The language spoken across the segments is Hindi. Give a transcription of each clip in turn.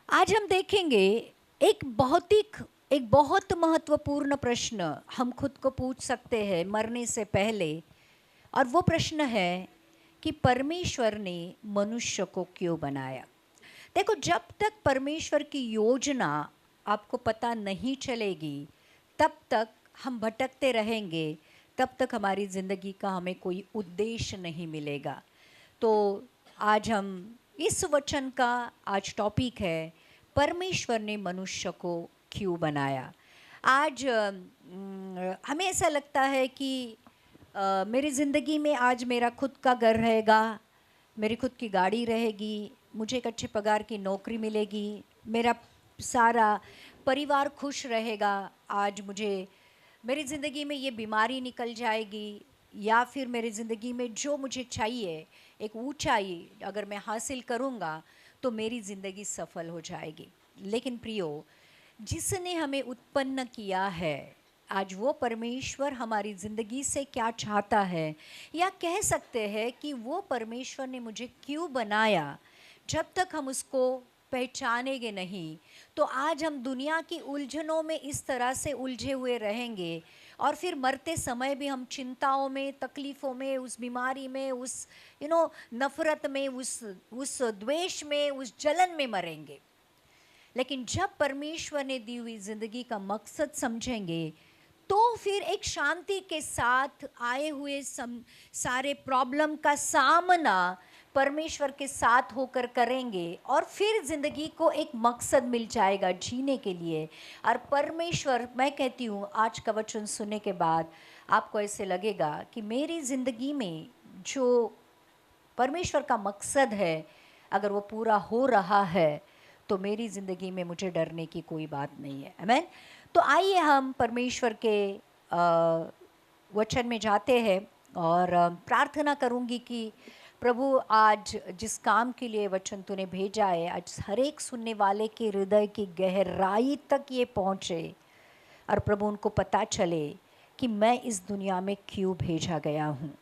आज हम देखेंगे एक बहुत महत्वपूर्ण प्रश्न हम खुद को पूछ सकते हैं मरने से पहले। और वो प्रश्न है कि परमेश्वर ने मनुष्य को क्यों बनाया। देखो, जब तक परमेश्वर की योजना आपको पता नहीं चलेगी तब तक हम भटकते रहेंगे, तब तक हमारी ज़िंदगी का हमें कोई उद्देश्य नहीं मिलेगा। तो आज हम इस वचन का आज टॉपिक है, परमेश्वर ने मनुष्य को क्यों बनाया। आज हमें ऐसा लगता है कि मेरी ज़िंदगी में आज मेरा खुद का घर रहेगा, मेरी खुद की गाड़ी रहेगी, मुझे एक अच्छे पगार की नौकरी मिलेगी, मेरा सारा परिवार खुश रहेगा। आज मेरी ज़िंदगी में ये बीमारी निकल जाएगी, या फिर मेरी ज़िंदगी में जो मुझे चाहिए एक ऊंचाई अगर मैं हासिल करूँगा तो मेरी ज़िंदगी सफल हो जाएगी। लेकिन प्रियो, जिसने हमें उत्पन्न किया है, आज वो परमेश्वर हमारी ज़िंदगी से क्या चाहता है, या कह सकते हैं कि वो परमेश्वर ने मुझे क्यों बनाया, जब तक हम उसको पहचानेंगे नहीं तो आज हम दुनिया की उलझनों में इस तरह से उलझे हुए रहेंगे। और फिर मरते समय भी हम चिंताओं में, तकलीफ़ों में, उस बीमारी में, उस नफ़रत में, उस द्वेष में, उस जलन में मरेंगे। लेकिन जब परमेश्वर ने दी हुई ज़िंदगी का मकसद समझेंगे तो फिर एक शांति के साथ आए हुए सारे प्रॉब्लम का सामना परमेश्वर के साथ होकर करेंगे, और फिर ज़िंदगी को एक मकसद मिल जाएगा जीने के लिए। और परमेश्वर, मैं कहती हूँ, आज का वचन सुनने के बाद आपको ऐसे लगेगा कि मेरी ज़िंदगी में जो परमेश्वर का मकसद है अगर वो पूरा हो रहा है तो मेरी ज़िंदगी में मुझे डरने की कोई बात नहीं है। आमीन। तो आइए हम परमेश्वर के वचन में जाते हैं, और प्रार्थना करूंगी कि प्रभु आज जिस काम के लिए वचन तूने भेजा है, आज हर एक सुनने वाले के हृदय की गहराई तक ये पहुँचे, और प्रभु उनको पता चले कि मैं इस दुनिया में क्यों भेजा गया हूँ।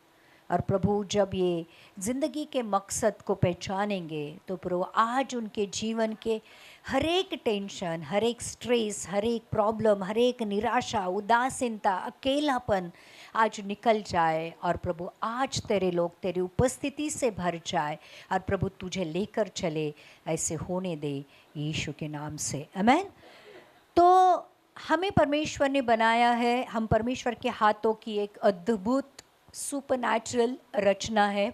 और प्रभु जब ये ज़िंदगी के मकसद को पहचानेंगे तो प्रभु आज उनके जीवन के हर एक टेंशन, हर एक स्ट्रेस, हर एक प्रॉब्लम, हर एक निराशा, उदासीनता, अकेलापन आज निकल जाए, और प्रभु आज तेरे लोग तेरी उपस्थिति से भर जाए, और प्रभु तुझे लेकर चले। ऐसे होने दे यीशु के नाम से, आमीन। तो हमें परमेश्वर ने बनाया है, हम परमेश्वर के हाथों की एक अद्भुत सुपरनैचुरल रचना है।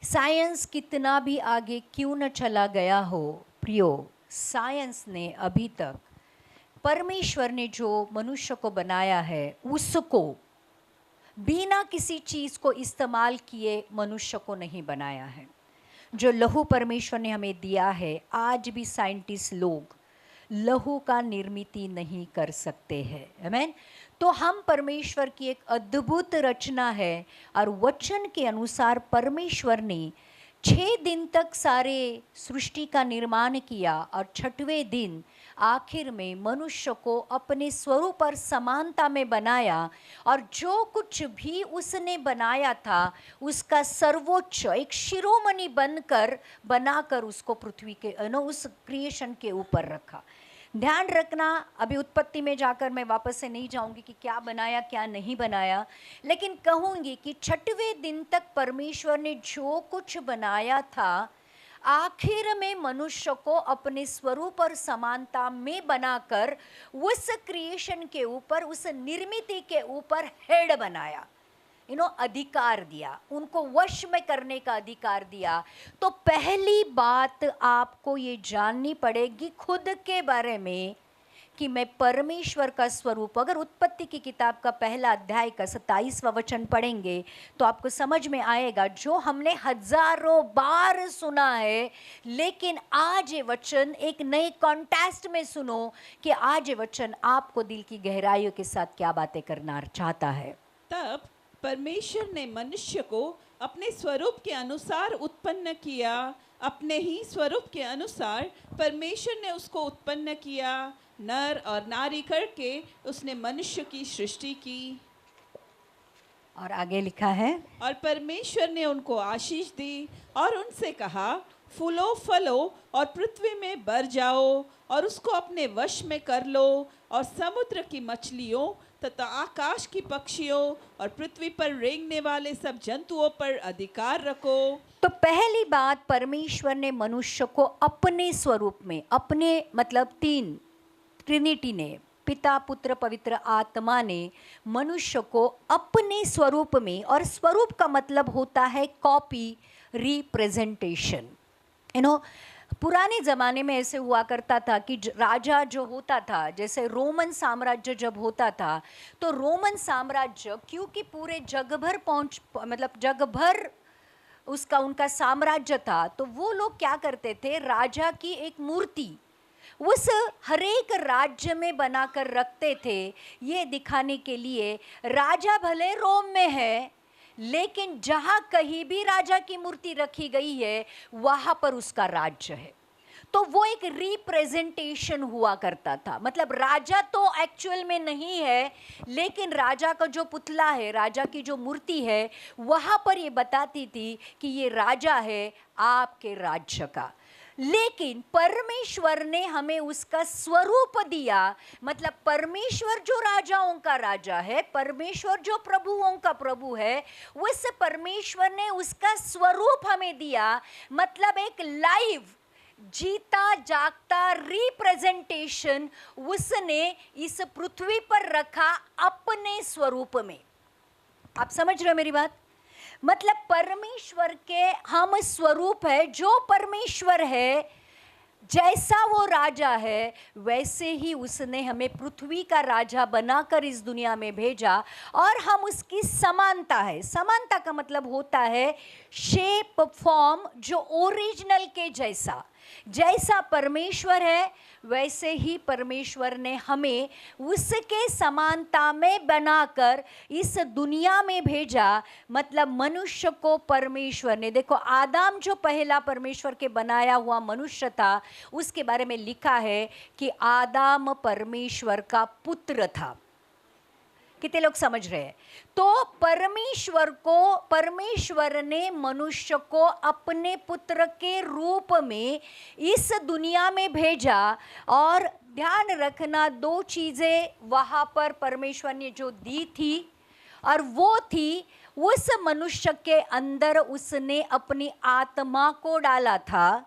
साइंस कितना भी आगे क्यों न चला गया हो प्रियो, साइंस ने अभी तक परमेश्वर ने जो मनुष्य को बनाया है उसको बिना किसी चीज़ को इस्तेमाल किए मनुष्य को नहीं बनाया है। जो लहू परमेश्वर ने हमें दिया है, आज भी साइंटिस्ट लोग लहू का निर्मित नहीं कर सकते हैं। आमीन। तो हम परमेश्वर की एक अद्भुत रचना है, और वचन के अनुसार परमेश्वर ने 6 दिन तक सारे सृष्टि का निर्माण किया, और छठवें दिन आखिर में मनुष्य को अपने स्वरूप और समानता में बनाया। और जो कुछ भी उसने बनाया था उसका सर्वोच्च एक शिरोमणि बनाकर उसको पृथ्वी के उस क्रिएशन के ऊपर रखा। ध्यान रखना, अभी उत्पत्ति में जाकर मैं वापस से नहीं जाऊंगी कि क्या बनाया क्या नहीं बनाया, लेकिन कहूंगी कि छठवें दिन तक परमेश्वर ने जो कुछ बनाया था आखिर में मनुष्य को अपने स्वरूप और समानता में बनाकर उस क्रिएशन के ऊपर, उस निर्मित के ऊपर हेड बनाया। अधिकार दिया, उनको वश में करने का अधिकार दिया। तो पहली बात आपको ये जाननी पड़ेगी खुद के बारे में कि मैं परमेश्वर का स्वरूप। अगर उत्पत्ति की किताब का पहला अध्याय का 27वां वचन पढ़ेंगे तो आपको समझ में आएगा, जो हमने हजारों बार सुना है, लेकिन आज ये वचन एक नए कॉन्टेक्स्ट में सुनो कि आज ये वचन आपको दिल की गहराइयों के साथ क्या बातें करना चाहता है। तब परमेश्वर ने मनुष्य को अपने स्वरूप के अनुसार उत्पन्न किया, अपने ही स्वरूप के अनुसार परमेश्वर ने उसको उत्पन्न किया, नर और नारी करके उसने मनुष्य की सृष्टि की। और आगे लिखा है, और परमेश्वर ने उनको आशीष दी और उनसे कहा, फूलो फलो और पृथ्वी में भर जाओ और उसको अपने वश में कर लो और समुद्र की मछलियों तथा आकाश की पक्षियों और पृथ्वी पर रेंगने वाले सब जंतुओं पर अधिकार रखो। तो पहली बात, परमेश्वर ने मनुष्य को अपने स्वरूप में, अपने मतलब तीन, ट्रिनिटी ने, पिता पुत्र पवित्र आत्मा ने मनुष्य को अपने स्वरूप में, और स्वरूप का मतलब होता है कॉपी, रिप्रेजेंटेशन। पुराने ज़माने में ऐसे हुआ करता था कि राजा जो होता था, जैसे रोमन साम्राज्य जब होता था, तो रोमन साम्राज्य क्योंकि पूरे जग भर मतलब जग भर उसका उनका साम्राज्य था, तो वो लोग क्या करते थे, राजा की एक मूर्ति उस हरेक राज्य में बनाकर रखते थे, ये दिखाने के लिए राजा भले रोम में है, लेकिन जहाँ कहीं भी राजा की मूर्ति रखी गई है वहाँ पर उसका राज्य है। तो वो एक रिप्रेजेंटेशन हुआ करता था, मतलब राजा तो एक्चुअल में नहीं है, लेकिन राजा का जो पुतला है, राजा की जो मूर्ति है, वहाँ पर ये बताती थी कि ये राजा है आपके राज्य का। लेकिन परमेश्वर ने हमें उसका स्वरूप दिया, मतलब परमेश्वर जो राजाओं का राजा है, परमेश्वर जो प्रभुओं का प्रभु है, उस परमेश्वर ने उसका स्वरूप हमें दिया, मतलब एक लाइव जीता जागता रिप्रेजेंटेशन उसने इस पृथ्वी पर रखा अपने स्वरूप में। आप समझ रहे हो मेरी बात? मतलब परमेश्वर के हम स्वरूप है, जो परमेश्वर है, जैसा वो राजा है, वैसे ही उसने हमें पृथ्वी का राजा बनाकर इस दुनिया में भेजा, और हम उसकी समानता है। समानता का मतलब होता है शेप फॉर्म, जो ओरिजिनल के जैसा, जैसा परमेश्वर है वैसे ही परमेश्वर ने हमें उसके समानता में बनाकर इस दुनिया में भेजा। मतलब मनुष्य को परमेश्वर ने, देखो आदम जो पहला परमेश्वर के बनाया हुआ मनुष्य था, उसके बारे में लिखा है कि आदम परमेश्वर का पुत्र था। कितने लोग समझ रहे हैं? तो परमेश्वर ने मनुष्य को अपने पुत्र के रूप में इस दुनिया में भेजा। और ध्यान रखना, दो चीज़ें वहाँ पर परमेश्वर ने जो दी थी, और वो थी उस मनुष्य के अंदर उसने अपनी आत्मा को डाला था,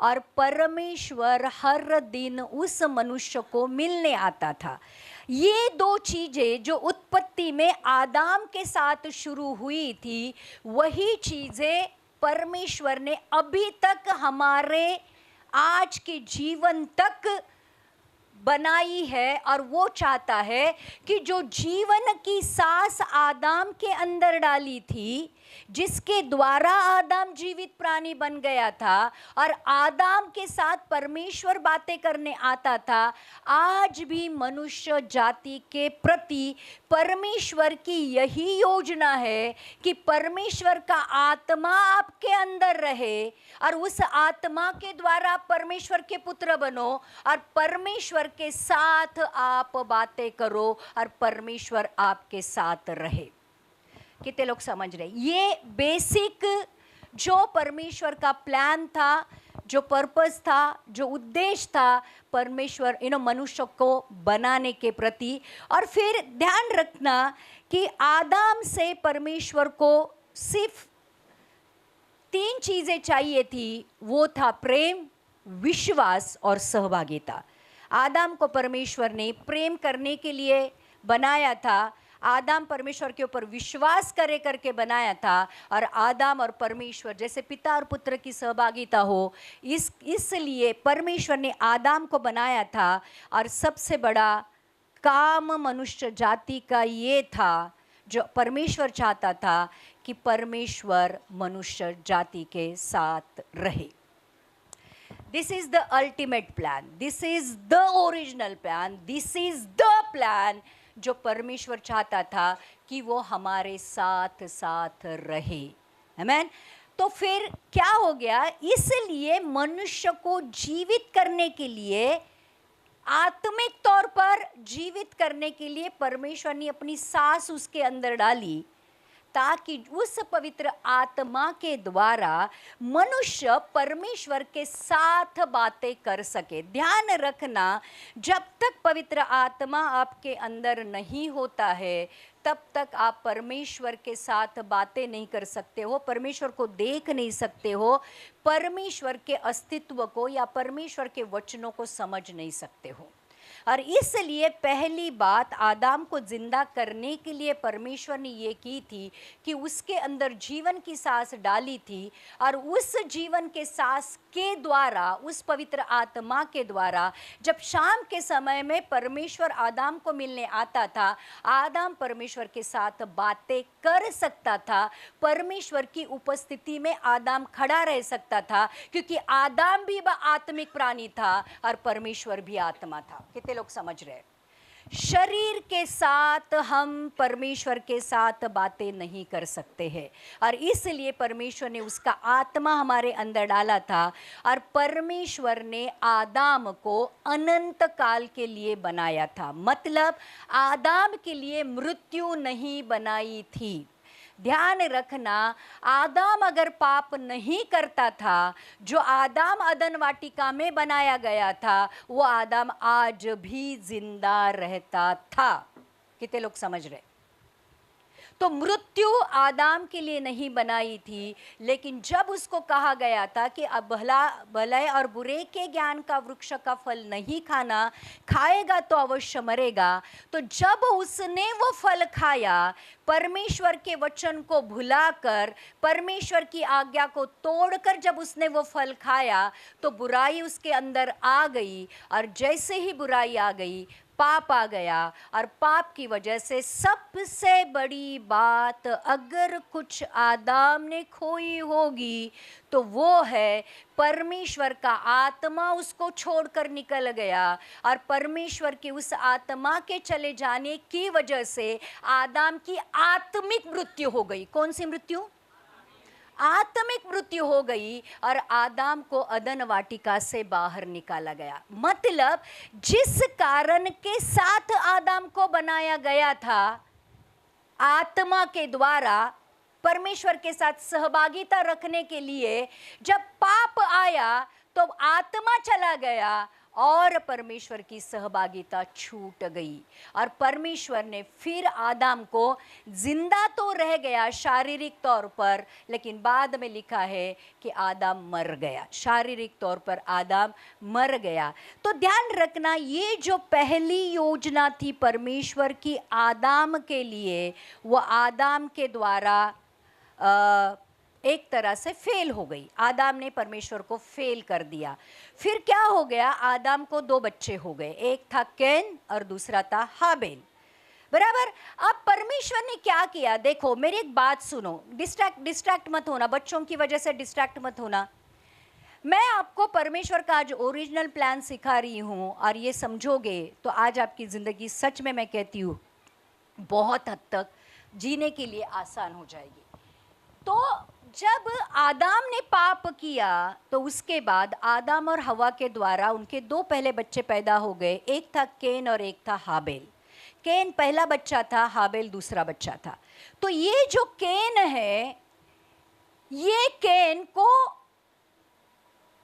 और परमेश्वर हर दिन उस मनुष्य को मिलने आता था। ये दो चीज़ें जो उत्पत्ति में आदम के साथ शुरू हुई थी, वही चीज़ें परमेश्वर ने अभी तक हमारे आज के जीवन तक बनाई है। और वो चाहता है कि जो जीवन की सांस आदम के अंदर डाली थी, जिसके द्वारा आदम जीवित प्राणी बन गया था और आदम के साथ परमेश्वर बातें करने आता था, आज भी मनुष्य जाति के प्रति परमेश्वर की यही योजना है कि परमेश्वर का आत्मा आपके अंदर रहे, और उस आत्मा के द्वारा परमेश्वर के पुत्र बनो, और परमेश्वर के साथ आप बातें करो, और परमेश्वर आपके साथ रहे। कितने लोग समझ रहे? ये बेसिक जो परमेश्वर का प्लान था, जो पर्पस था, जो उद्देश्य था परमेश्वर मनुष्य को बनाने के प्रति। और फिर ध्यान रखना कि आदम से परमेश्वर को सिर्फ तीन चीज़ें चाहिए थी, वो था प्रेम, विश्वास और सहभागिता। आदम को परमेश्वर ने प्रेम करने के लिए बनाया था, आदम परमेश्वर के ऊपर विश्वास करके बनाया था, और आदम और परमेश्वर जैसे पिता और पुत्र की सहभागिता हो, इसलिए परमेश्वर ने आदम को बनाया था। और सबसे बड़ा काम मनुष्य जाति का ये था, जो परमेश्वर चाहता था कि परमेश्वर मनुष्य जाति के साथ रहे। This is the ultimate plan. This is the original plan. This is the plan जो परमेश्वर चाहता था कि वो हमारे साथ साथ रहे। आमेन। तो फिर क्या हो गया? इसलिए मनुष्य को जीवित करने के लिए, आत्मिक तौर पर जीवित करने के लिए परमेश्वर ने अपनी सांस उसके अंदर डाली, ताकि उस पवित्र आत्मा के द्वारा मनुष्य परमेश्वर के साथ बातें कर सके। ध्यान रखना, जब तक पवित्र आत्मा आपके अंदर नहीं होता है तब तक आप परमेश्वर के साथ बातें नहीं कर सकते हो, परमेश्वर को देख नहीं सकते हो, परमेश्वर के अस्तित्व को या परमेश्वर के वचनों को समझ नहीं सकते हो। और इसलिए पहली बात आदाम को जिंदा करने के लिए परमेश्वर ने ये की थी कि उसके अंदर जीवन की सांस डाली थी, और उस जीवन के सांस के द्वारा, उस पवित्र आत्मा के द्वारा जब शाम के समय में परमेश्वर आदाम को मिलने आता था, आदाम परमेश्वर के साथ बातें कर सकता था, परमेश्वर की उपस्थिति में आदाम खड़ा रह सकता था, क्योंकि आदाम भी आत्मिक प्राणी था और परमेश्वर भी आत्मा था। कितने लोग समझ रहे? शरीर के साथ हम परमेश्वर के साथ बातें नहीं कर सकते हैं, और इसलिए परमेश्वर ने उसका आत्मा हमारे अंदर डाला था, और परमेश्वर ने आदाम को अनंत काल के लिए बनाया था। मतलब आदाम के लिए मृत्यु नहीं बनाई थी। ध्यान रखना, आदाम अगर पाप नहीं करता था, जो आदाम अदन वाटिका में बनाया गया था, वो आदाम आज भी जिंदा रहता था। कितने लोग समझ रहे? तो मृत्यु आदाम के लिए नहीं बनाई थी, लेकिन जब उसको कहा गया था कि अब भलाई और बुरे के ज्ञान का वृक्ष का फल नहीं खाना, खाएगा तो अवश्य मरेगा, तो जब उसने वो फल खाया, परमेश्वर के वचन को भुलाकर, परमेश्वर की आज्ञा को तोड़कर जब उसने वो फल खाया, तो बुराई उसके अंदर आ गई, और जैसे ही बुराई आ गई पाप आ गया, और पाप की वजह से सबसे बड़ी बात अगर कुछ आदाम ने खोई होगी तो वो है परमेश्वर का आत्मा उसको छोड़कर निकल गया, और परमेश्वर की उस आत्मा के चले जाने की वजह से आदाम की आत्मिक मृत्यु हो गई। कौन सी मृत्यु? आत्मिक मृत्यु हो गई, और आदाम को अदन वाटिका से बाहर निकाला गया। मतलब जिस कारण के साथ आदाम को बनाया गया था, आत्मा के द्वारा परमेश्वर के साथ सहभागिता रखने के लिए, जब पाप आया तो आत्मा चला गया और परमेश्वर की सहभागिता छूट गई, और परमेश्वर ने फिर आदाम को, जिंदा तो रह गया शारीरिक तौर पर, लेकिन बाद में लिखा है कि आदाम मर गया, शारीरिक तौर पर आदाम मर गया। तो ध्यान रखना, ये जो पहली योजना थी परमेश्वर की आदाम के लिए, वो आदाम के द्वारा एक तरह से फेल हो गई। आदाम ने परमेश्वर को फेल कर दिया। फिर क्या हो गया? आदाम को दो बच्चे हो गए, एक था कैन और दूसरा था हाबेल। बराबर। अब परमेश्वर ने क्या किया? देखो मेरी एक बात सुनो, डिस्ट्रैक्ट मत होना, बच्चों की वजह से डिस्ट्रैक्ट मत होना। मैं आपको परमेश्वर का आज ओरिजिनल प्लान सिखा रही हूँ, और ये समझोगे तो आज आपकी ज़िंदगी, सच में मैं कहती हूँ, बहुत हद तक जीने के लिए आसान हो जाएगी। तो जब आदाम ने पाप किया तो उसके बाद आदाम और हवा के द्वारा उनके दो पहले बच्चे पैदा हो गए, एक था कैन और एक था हाबेल। कैन पहला बच्चा था, हाबेल दूसरा बच्चा था। तो ये जो कैन है, ये कैन को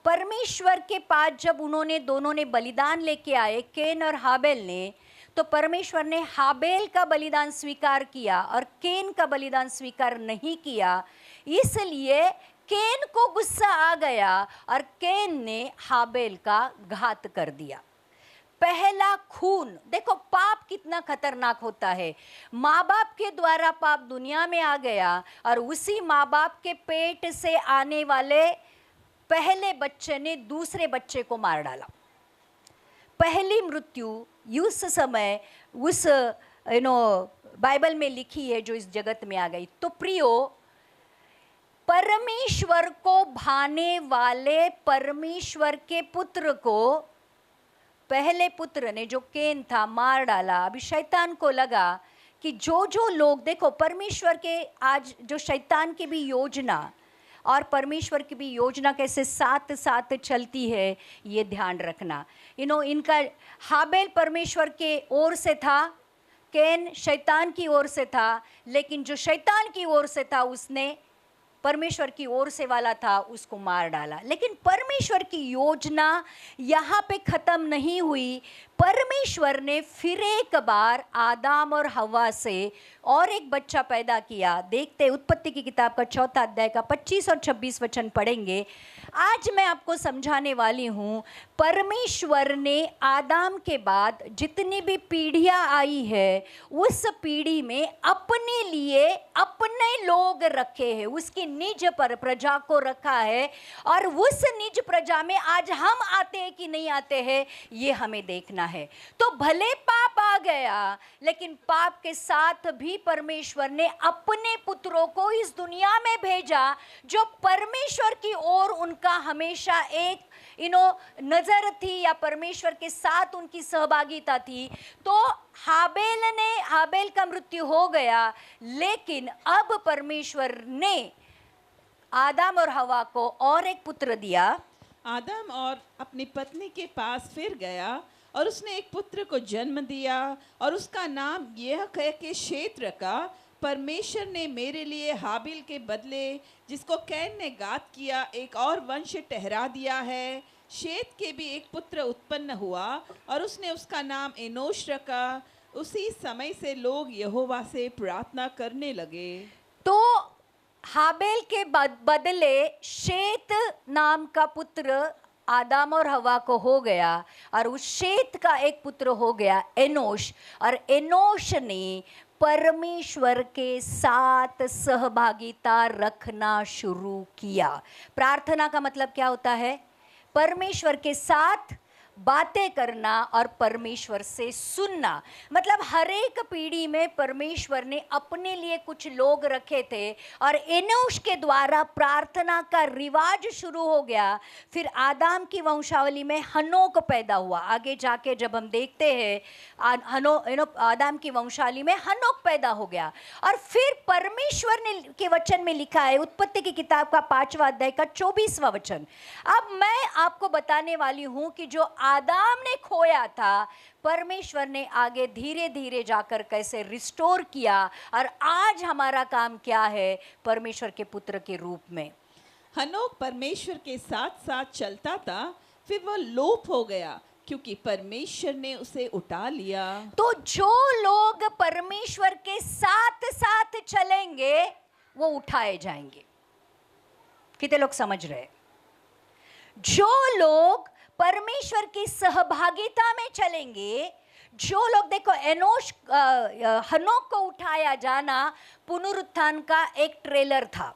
परमेश्वर के पास जब दोनों ने बलिदान लेके आए, कैन और हाबेल ने, तो परमेश्वर ने हाबेल का बलिदान स्वीकार किया और कैन का बलिदान स्वीकार नहीं किया। इसलिए कैन को गुस्सा आ गया और कैन ने हाबेल का घात कर दिया। पहला खून, देखो पाप कितना खतरनाक होता है। माँ बाप के द्वारा पाप दुनिया में आ गया, और उसी माँ बाप के पेट से आने वाले पहले बच्चे ने दूसरे बच्चे को मार डाला। पहली मृत्यु उस समय उस बाइबल में लिखी है जो इस जगत में आ गई। तो प्रियो, परमेश्वर को भाने वाले परमेश्वर के पुत्र को पहले पुत्र ने, जो कैन था, मार डाला। अभी शैतान को लगा कि जो लोग, देखो परमेश्वर के आज जो शैतान की भी योजना और परमेश्वर की भी योजना कैसे साथ साथ चलती है, ये ध्यान रखना। इनका हाबेल परमेश्वर के ओर से था, कैन शैतान की ओर से था, लेकिन जो शैतान की ओर से था उसने परमेश्वर की ओर से वाला था उसको मार डाला। लेकिन परमेश्वर की योजना यहाँ पे ख़त्म नहीं हुई। परमेश्वर ने फिर एक बार आदम और हवा से और एक बच्चा पैदा किया। देखते उत्पत्ति की किताब का 4 अध्याय का 25 और 26 वचन पढ़ेंगे। आज मैं आपको समझाने वाली हूँ, परमेश्वर ने आदम के बाद जितनी भी पीढ़ियाँ आई है उस पीढ़ी में अपने लिए अपने लोग रखे हैं, उसकी निज पर प्रजा को रखा है। और उस निज प्रजा में आज हम आते हैं कि नहीं आते हैं ये हमें देखना है। तो भले पाप आ गया, लेकिन पाप के साथ भी परमेश्वर ने अपने पुत्रों को इस दुनिया में भेजा, जो परमेश्वर की ओर उनका हमेशा एक नजर थी या परमेश्वर के साथ उनकी सहभागिता थी। तो हाबेल का मृत्यु हो गया, लेकिन अब परमेश्वर ने आदम और हवा को और एक पुत्र दिया। आदम और अपनी पत्नी के पास फिर गया और उसने एक पुत्र को जन्म दिया और उसका नाम यह कह के शेत रखा, परमेश्वर ने मेरे लिए हाबिल के बदले जिसको कैन ने घात किया एक और वंश ठहरा दिया है। शेत के भी एक पुत्र उत्पन्न हुआ और उसने उसका नाम एनोश रखा। उसी समय से लोग यहोवा से प्रार्थना करने लगे। तो हाबेल के बदले शेत नाम का पुत्र आदम और हवा को हो गया, और उस शेत का एक पुत्र हो गया एनोश। और एनोश ने परमेश्वर के साथ सहभागिता रखना शुरू किया। प्रार्थना का मतलब क्या होता है? परमेश्वर के साथ बातें करना और परमेश्वर से सुनना। मतलब हर एक पीढ़ी में परमेश्वर ने अपने लिए कुछ लोग रखे थे और एनोश के द्वारा प्रार्थना का रिवाज शुरू हो गया। फिर आदम की वंशावली में हनोक पैदा हुआ। आगे जाके जब हम देखते हैं आदम की वंशावली में हनोक पैदा हो गया। और फिर परमेश्वर ने के वचन में लिखा है, उत्पत्ति की किताब का 5वां अध्याय का 24वां वचन। अब मैं आपको बताने वाली हूं कि जो आदम ने खोया था, परमेश्वर ने आगे धीरे धीरे जाकर कैसे रिस्टोर किया, और आज हमारा काम क्या है परमेश्वर के पुत्र के रूप में। हनोक परमेश्वर के साथ साथ चलता था, फिर वह लोप हो गया क्योंकि परमेश्वर ने उसे उठा लिया। तो जो लोग परमेश्वर के साथ साथ चलेंगे वो उठाए जाएंगे। कितने लोग समझ रहे? जो लोग परमेश्वर की सहभागिता में चलेंगे, जो लोग, देखो हनोक को उठाया जाना पुनरुत्थान का एक ट्रेलर था।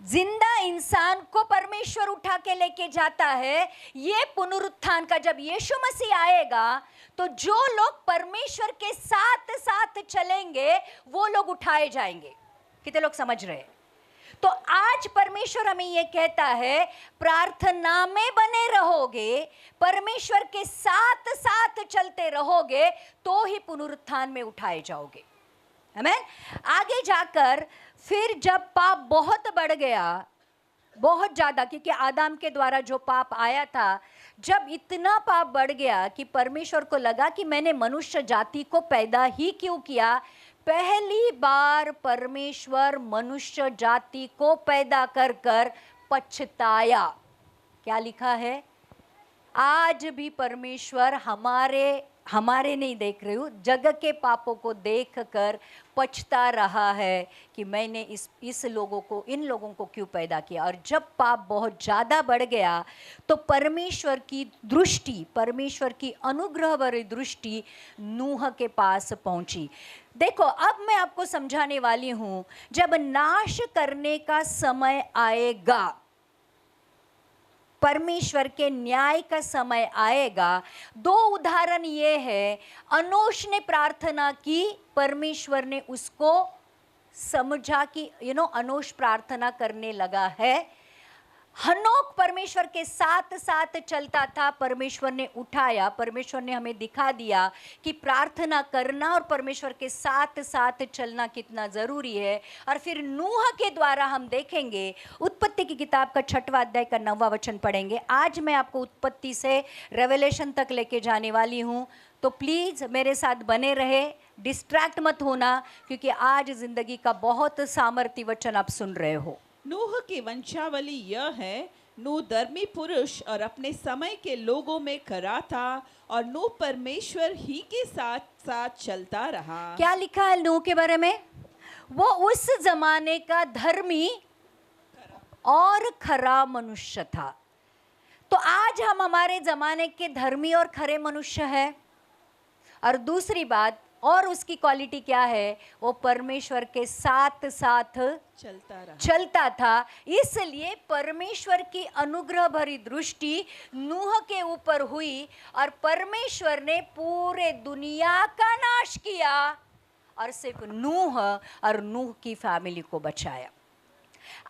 जिंदा इंसान को परमेश्वर उठा के लेके जाता है। ये पुनरुत्थान का, जब यीशु मसीह आएगा तो जो लोग परमेश्वर के साथ साथ चलेंगे वो लोग उठाए जाएंगे। कितने लोग समझ रहे हैं? तो आज परमेश्वर हमें ये कहता है, प्रार्थना में बने रहोगे, परमेश्वर के साथ साथ चलते रहोगे तो ही पुनरुत्थान में उठाए जाओगे। आमीन। आगे जाकर फिर जब पाप बहुत बढ़ गया, बहुत ज़्यादा, क्योंकि आदम के द्वारा जो पाप आया था, जब इतना पाप बढ़ गया कि परमेश्वर को लगा कि मैंने मनुष्य जाति को पैदा ही क्यों किया। पहली बार परमेश्वर मनुष्य जाति को पैदा कर कर पछताया। क्या लिखा है? आज भी परमेश्वर हमारे नहीं देख रही हूँ, जग के पापों को देखकर पछता रहा है कि मैंने इन लोगों को क्यों पैदा किया। और जब पाप बहुत ज़्यादा बढ़ गया तो परमेश्वर की दृष्टि, परमेश्वर की अनुग्रह भरी दृष्टि नूह के पास पहुंची। देखो, अब मैं आपको समझाने वाली हूँ, जब नाश करने का समय आएगा, परमेश्वर के न्याय का समय आएगा। 2 उदाहरण ये है, अनोश ने प्रार्थना की, परमेश्वर ने उसको समझा कि अनोश प्रार्थना करने लगा है। हनोक परमेश्वर के साथ साथ चलता था, परमेश्वर ने उठाया, परमेश्वर ने हमें दिखा दिया कि प्रार्थना करना और परमेश्वर के साथ साथ चलना कितना ज़रूरी है। और फिर नूह के द्वारा हम देखेंगे, उत्पत्ति की किताब का 6वां अध्याय का 9वां वचन पढ़ेंगे। आज मैं आपको उत्पत्ति से रेवलेशन तक लेके जाने वाली हूँ, तो प्लीज़ मेरे साथ बने रहे, डिस्ट्रैक्ट मत होना, क्योंकि आज ज़िंदगी का बहुत सामर्थ्य वचन आप सुन रहे हो। नूह की वंशावली यह है, नूह धर्मी पुरुष और अपने समय के लोगों में खरा था, और नूह परमेश्वर ही के साथ साथ चलता रहा। क्या लिखा है नूह के बारे में? वो उस जमाने का धर्मी और खरा मनुष्य था। तो आज हम हमारे जमाने के धर्मी और खरे मनुष्य हैं। और दूसरी बात, और उसकी क्वालिटी क्या है? वो परमेश्वर के साथ साथ चलता था। इसलिए परमेश्वर की अनुग्रह भरी दृष्टि नूह के ऊपर हुई, और परमेश्वर ने पूरे दुनिया का नाश किया और सिर्फ नूह और नूह की फैमिली को बचाया।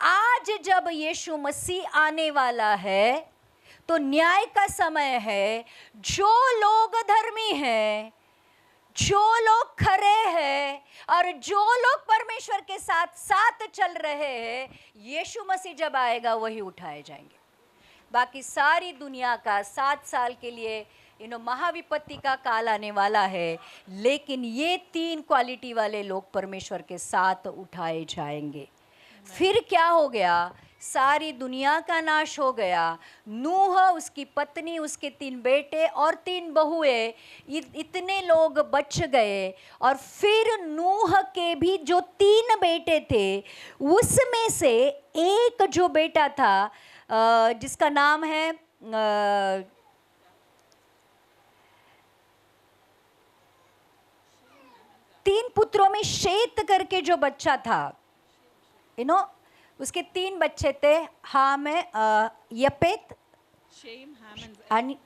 आज जब यीशु मसीह आने वाला है, तो न्याय का समय है। जो लोग धर्मी हैं, जो लोग खरे हैं, और जो लोग परमेश्वर के साथ साथ चल रहे हैं, यीशु मसीह जब आएगा वही उठाए जाएंगे। बाकी सारी दुनिया का 7 साल के लिए महाविपत्ति का काल आने वाला है, लेकिन ये 3 क्वालिटी वाले लोग परमेश्वर के साथ उठाए जाएंगे। फिर क्या हो गया? सारी दुनिया का नाश हो गया। नूह, उसकी पत्नी, उसके 3 बेटे और 3 बहुएं, इतने लोग बच गए। और फिर नूह के भी जो 3 बेटे थे, उसमें से एक जो बेटा था, जिसका नाम है 3 पुत्रों में शेत करके जो बच्चा था, उसके 3 बच्चे थे, हाम, यपेत,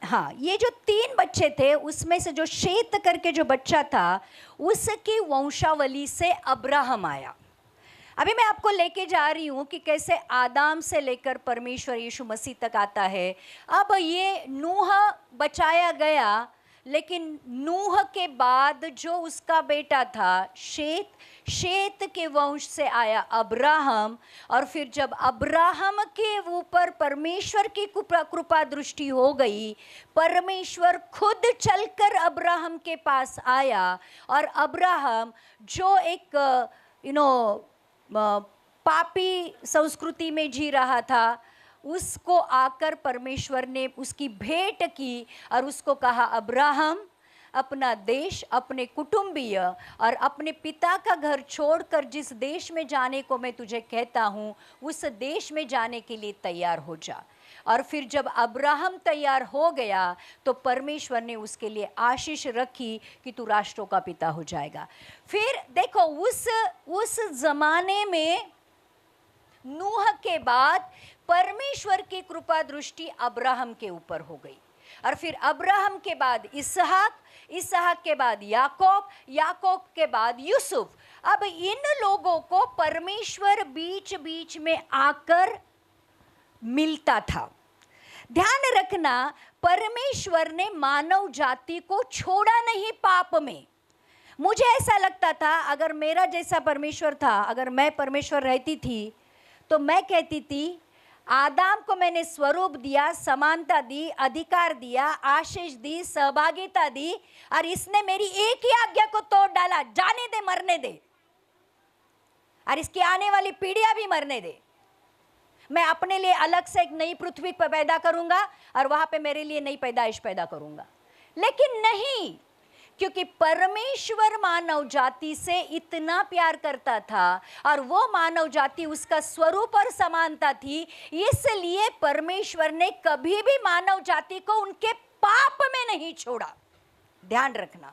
हाँ, ये जो 3 बच्चे थे, उसमें से जो शेत करके जो बच्चा था, उसकी वंशावली से अब्राहम आया। अभी मैं आपको लेके जा रही हूँ कि कैसे आदाम से लेकर परमेश्वर यीशु मसीह तक आता है। अब ये नूह बचाया गया, लेकिन नूह के बाद जो उसका बेटा था शेत, शेत के वंश से आया अब्राहम। और फिर जब अब्राहम के ऊपर परमेश्वर की कृपा दृष्टि हो गई, परमेश्वर खुद चलकर अब्राहम के पास आया, और अब्राहम जो एक पापी संस्कृति में जी रहा था, उसको आकर परमेश्वर ने उसकी भेंट की और उसको कहा, अब्राहम, अपना देश, अपने कुटुंबीय और अपने पिता का घर छोड़कर जिस देश में जाने को मैं तुझे कहता हूँ, उस देश में जाने के लिए तैयार हो जा। और फिर जब अब्राहम तैयार हो गया, तो परमेश्वर ने उसके लिए आशीष रखी कि तू राष्ट्रों का पिता हो जाएगा। फिर देखो, उस जमाने में नूह के बाद परमेश्वर की कृपा दृष्टि अब्राहम के ऊपर हो गई। और फिर अब्राहम के बाद इसहाक, इसहाक के बाद याकूब, याकूब के बाद यूसुफ। अब इन लोगों को परमेश्वर बीच बीच में आकर मिलता था। ध्यान रखना, परमेश्वर ने मानव जाति को छोड़ा नहीं पाप में। मुझे ऐसा लगता था, अगर मेरा जैसा परमेश्वर था, अगर मैं परमेश्वर रहती थी, तो मैं कहती थी, आदाम को मैंने स्वरूप दिया, समानता दी, अधिकार दिया, आशीष दी, सहभागिता दी, और इसने मेरी एक ही आज्ञा को तोड़ डाला, जाने दे, मरने दे, और इसकी आने वाली पीढ़ियां भी मरने दे। मैं अपने लिए अलग से एक नई पृथ्वी पर पैदा करूंगा और वहां पे मेरे लिए नई पैदाइश पैदा करूंगा। लेकिन नहीं, क्योंकि परमेश्वर मानव जाति से इतना प्यार करता था और वो मानव जाति उसका स्वरूप और समानता थी, इसलिए परमेश्वर ने कभी भी मानव जाति को उनके पाप में नहीं छोड़ा। ध्यान रखना,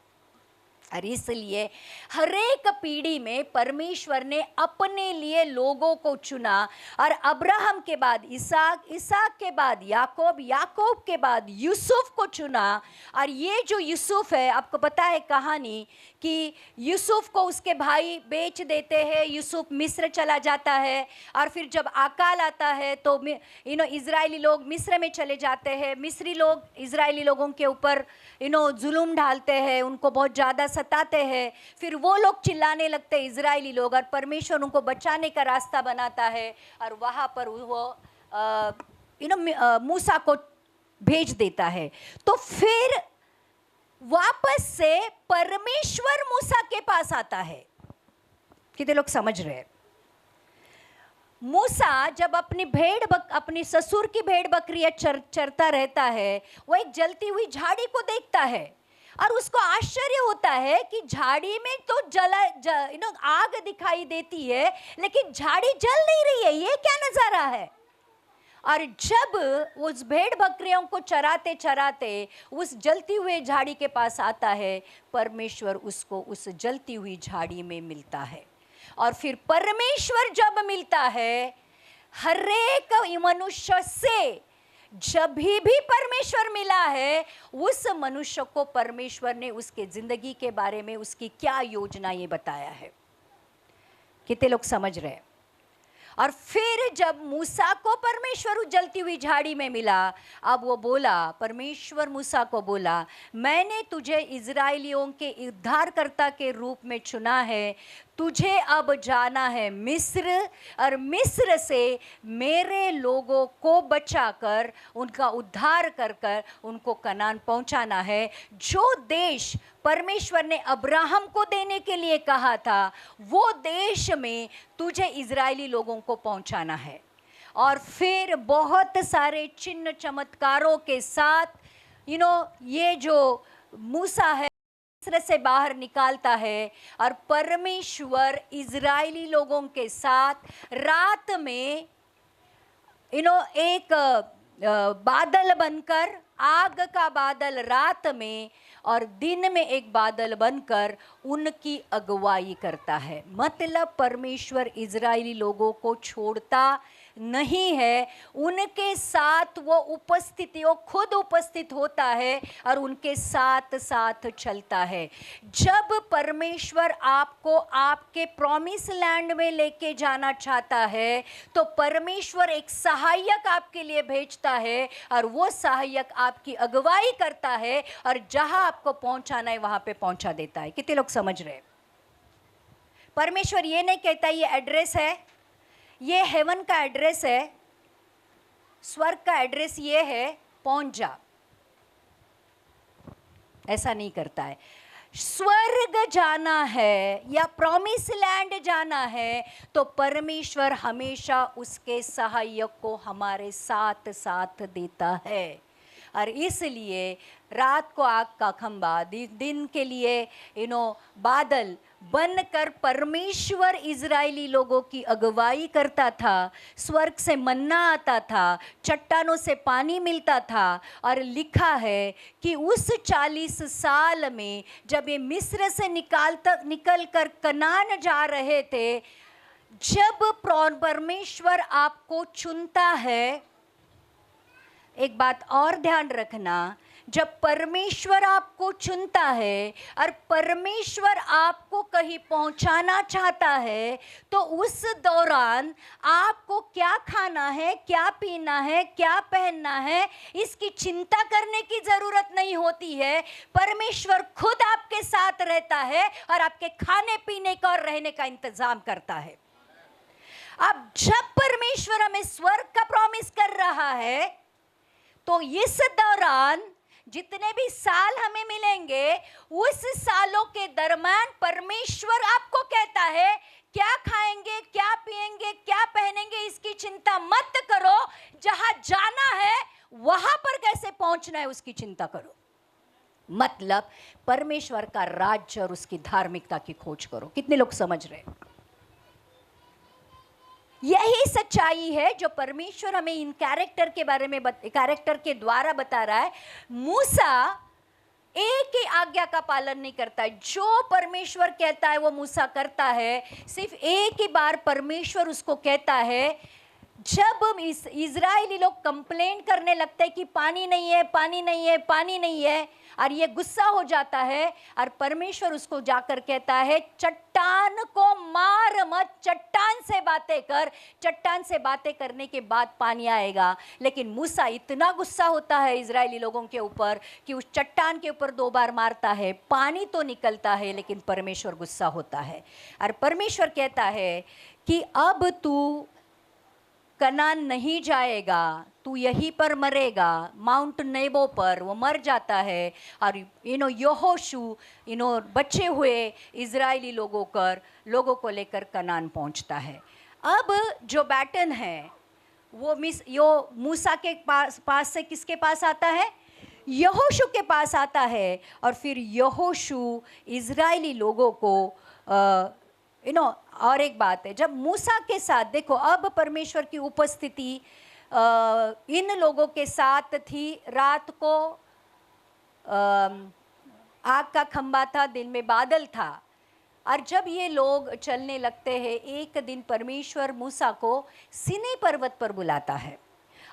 और इसलिए हर एक पीढ़ी में परमेश्वर ने अपने लिए लोगों को चुना। और अब्राहम के बाद इसहाक, इसहाक के बाद याकूब, याकूब के बाद यूसुफ को चुना। और ये जो यूसुफ है, आपको पता है कहानी कि यूसुफ को उसके भाई बेच देते हैं, यूसुफ मिस्र चला जाता है। और फिर जब अकाल आता है तो इजरायली लोग मिस्र में चले जाते हैं। मिस्री लोग इजरायली लोगों के ऊपर जुल्म ढालते हैं, उनको बहुत ज़्यादा सताते हैं। फिर वो लोग चिल्लाने लगते हैं इजरायली लोग, और परमेश्वर उनको बचाने का रास्ता बनाता है और वहाँ पर वो मूसा को भेज देता है। तो फिर वापस से परमेश्वर मूसा के पास आता है। कितने लोग समझ रहे हैं? मूसा जब अपनी ससुर की भेड़ बकरियां चरता रहता है, वो एक जलती हुई झाड़ी को देखता है और उसको आश्चर्य होता है कि झाड़ी में तो आग दिखाई देती है, लेकिन झाड़ी जल नहीं रही है, ये क्या नजारा है। और जब उस भेड़ बकरियों को चराते चराते उस जलती हुई झाड़ी के पास आता है, परमेश्वर उसको उस जलती हुई झाड़ी में मिलता है। और फिर परमेश्वर जब मिलता है, हर एक मनुष्य से जब भी परमेश्वर मिला है, उस मनुष्य को परमेश्वर ने उसके जिंदगी के बारे में उसकी क्या योजना ये बताया है। कितने लोग समझ रहे हैं? और फिर जब मूसा को परमेश्वर उस जलती हुई झाड़ी में मिला, अब वो बोला, परमेश्वर मूसा को बोला, मैंने तुझे इजराइलियों के उद्धारकर्ता के रूप में चुना है। तुझे अब जाना है मिस्र, और मिस्र से मेरे लोगों को बचाकर उनका उद्धार कर उनको कनान पहुंचाना है। जो देश परमेश्वर ने अब्राहम को देने के लिए कहा था, वो देश में तुझे इजरायली लोगों को पहुंचाना है। और फिर बहुत सारे चिन्ह चमत्कारों के साथ ये जो मूसा है मिस्र से बाहर निकालता है, और परमेश्वर इजरायली लोगों के साथ रात में एक बादल बनकर, आग का बादल रात में और दिन में एक बादल बनकर उनकी अगुवाई करता है। मतलब परमेश्वर इजरायली लोगों को छोड़ता नहीं है, उनके साथ वो वो खुद उपस्थित होता है और उनके साथ साथ चलता है। जब परमेश्वर आपको आपके प्रॉमिस लैंड में लेके जाना चाहता है, तो परमेश्वर एक सहायक आपके लिए भेजता है और वो सहायक आपकी अगुवाई करता है और जहां आपको पहुंचाना है वहां पे पहुंचा देता है। कितने लोग समझ रहे हैं? परमेश्वर ये नहीं कहता ये एड्रेस है, ये हेवन का एड्रेस है, स्वर्ग का एड्रेस ये है, पहुंच जा। ऐसा नहीं करता है। स्वर्ग जाना है या प्रॉमिस लैंड जाना है, तो परमेश्वर हमेशा उसके सहायक को हमारे साथ साथ देता है। और इसलिए रात को आग का खंबा, दिन के लिए बादल बनकर परमेश्वर इजरायली लोगों की अगुवाई करता था। स्वर्ग से मन्ना आता था, चट्टानों से पानी मिलता था। और लिखा है कि उस 40 साल में जब ये मिस्र से निकल कर कनान जा रहे थे, जब परमेश्वर आपको चुनता है, एक बात और ध्यान रखना, जब परमेश्वर आपको चुनता है और परमेश्वर आपको कहीं पहुंचाना चाहता है, तो उस दौरान आपको क्या खाना है, क्या पीना है, क्या पहनना है, इसकी चिंता करने की जरूरत नहीं होती है। परमेश्वर खुद आपके साथ रहता है और आपके खाने पीने का और रहने का इंतजाम करता है। अब जब परमेश्वर हमें स्वर्ग का प्रॉमिस कर रहा है, तो इस दौरान जितने भी साल हमें मिलेंगे, उस सालों के दरम्यान परमेश्वर आपको कहता है, क्या खाएंगे, क्या पिएंगे, क्या पहनेंगे, इसकी चिंता मत करो। जहां जाना है वहां पर कैसे पहुंचना है उसकी चिंता करो। मतलब परमेश्वर का राज्य और उसकी धार्मिकता की खोज करो। कितने लोग समझ रहे हैं? यही सच्चाई है जो परमेश्वर हमें इन कैरेक्टर के बारे में कैरेक्टर के द्वारा बता रहा है। मूसा एक ही आज्ञा का पालन नहीं करता है। जो परमेश्वर कहता है वो मूसा करता है। सिर्फ एक ही बार परमेश्वर उसको कहता है, जब इजरायली लोग कंप्लेन करने लगते हैं कि पानी नहीं है, पानी नहीं है, पानी नहीं है, और ये गुस्सा हो जाता है, और परमेश्वर उसको जाकर कहता है चट्टान को मार मत, चट्टान से बातें कर, चट्टान से बातें करने के बाद पानी आएगा। लेकिन मूसा इतना गुस्सा होता है इजरायली लोगों के ऊपर कि उस चट्टान के ऊपर 2 बार मारता है, पानी तो निकलता है, लेकिन परमेश्वर गुस्सा होता है। और परमेश्वर कहता है कि अब तू कनान नहीं जाएगा, तू यहीं पर मरेगा, माउंट नेबो पर वो मर जाता है। और यहोशू बचे हुए इजरायली लोगों को लेकर कनान पहुंचता है। अब जो बैटन है वो मूसा के पास से किसके पास आता है? यहोशू के पास आता है। और फिर यहोशू इजरायली लोगों को और एक बात है, जब मूसा के साथ देखो, अब परमेश्वर की उपस्थिति इन लोगों के साथ थी। रात को आग का खंबा था, दिन में बादल था। और जब ये लोग चलने लगते हैं, एक दिन परमेश्वर मूसा को सिनै पर्वत पर बुलाता है।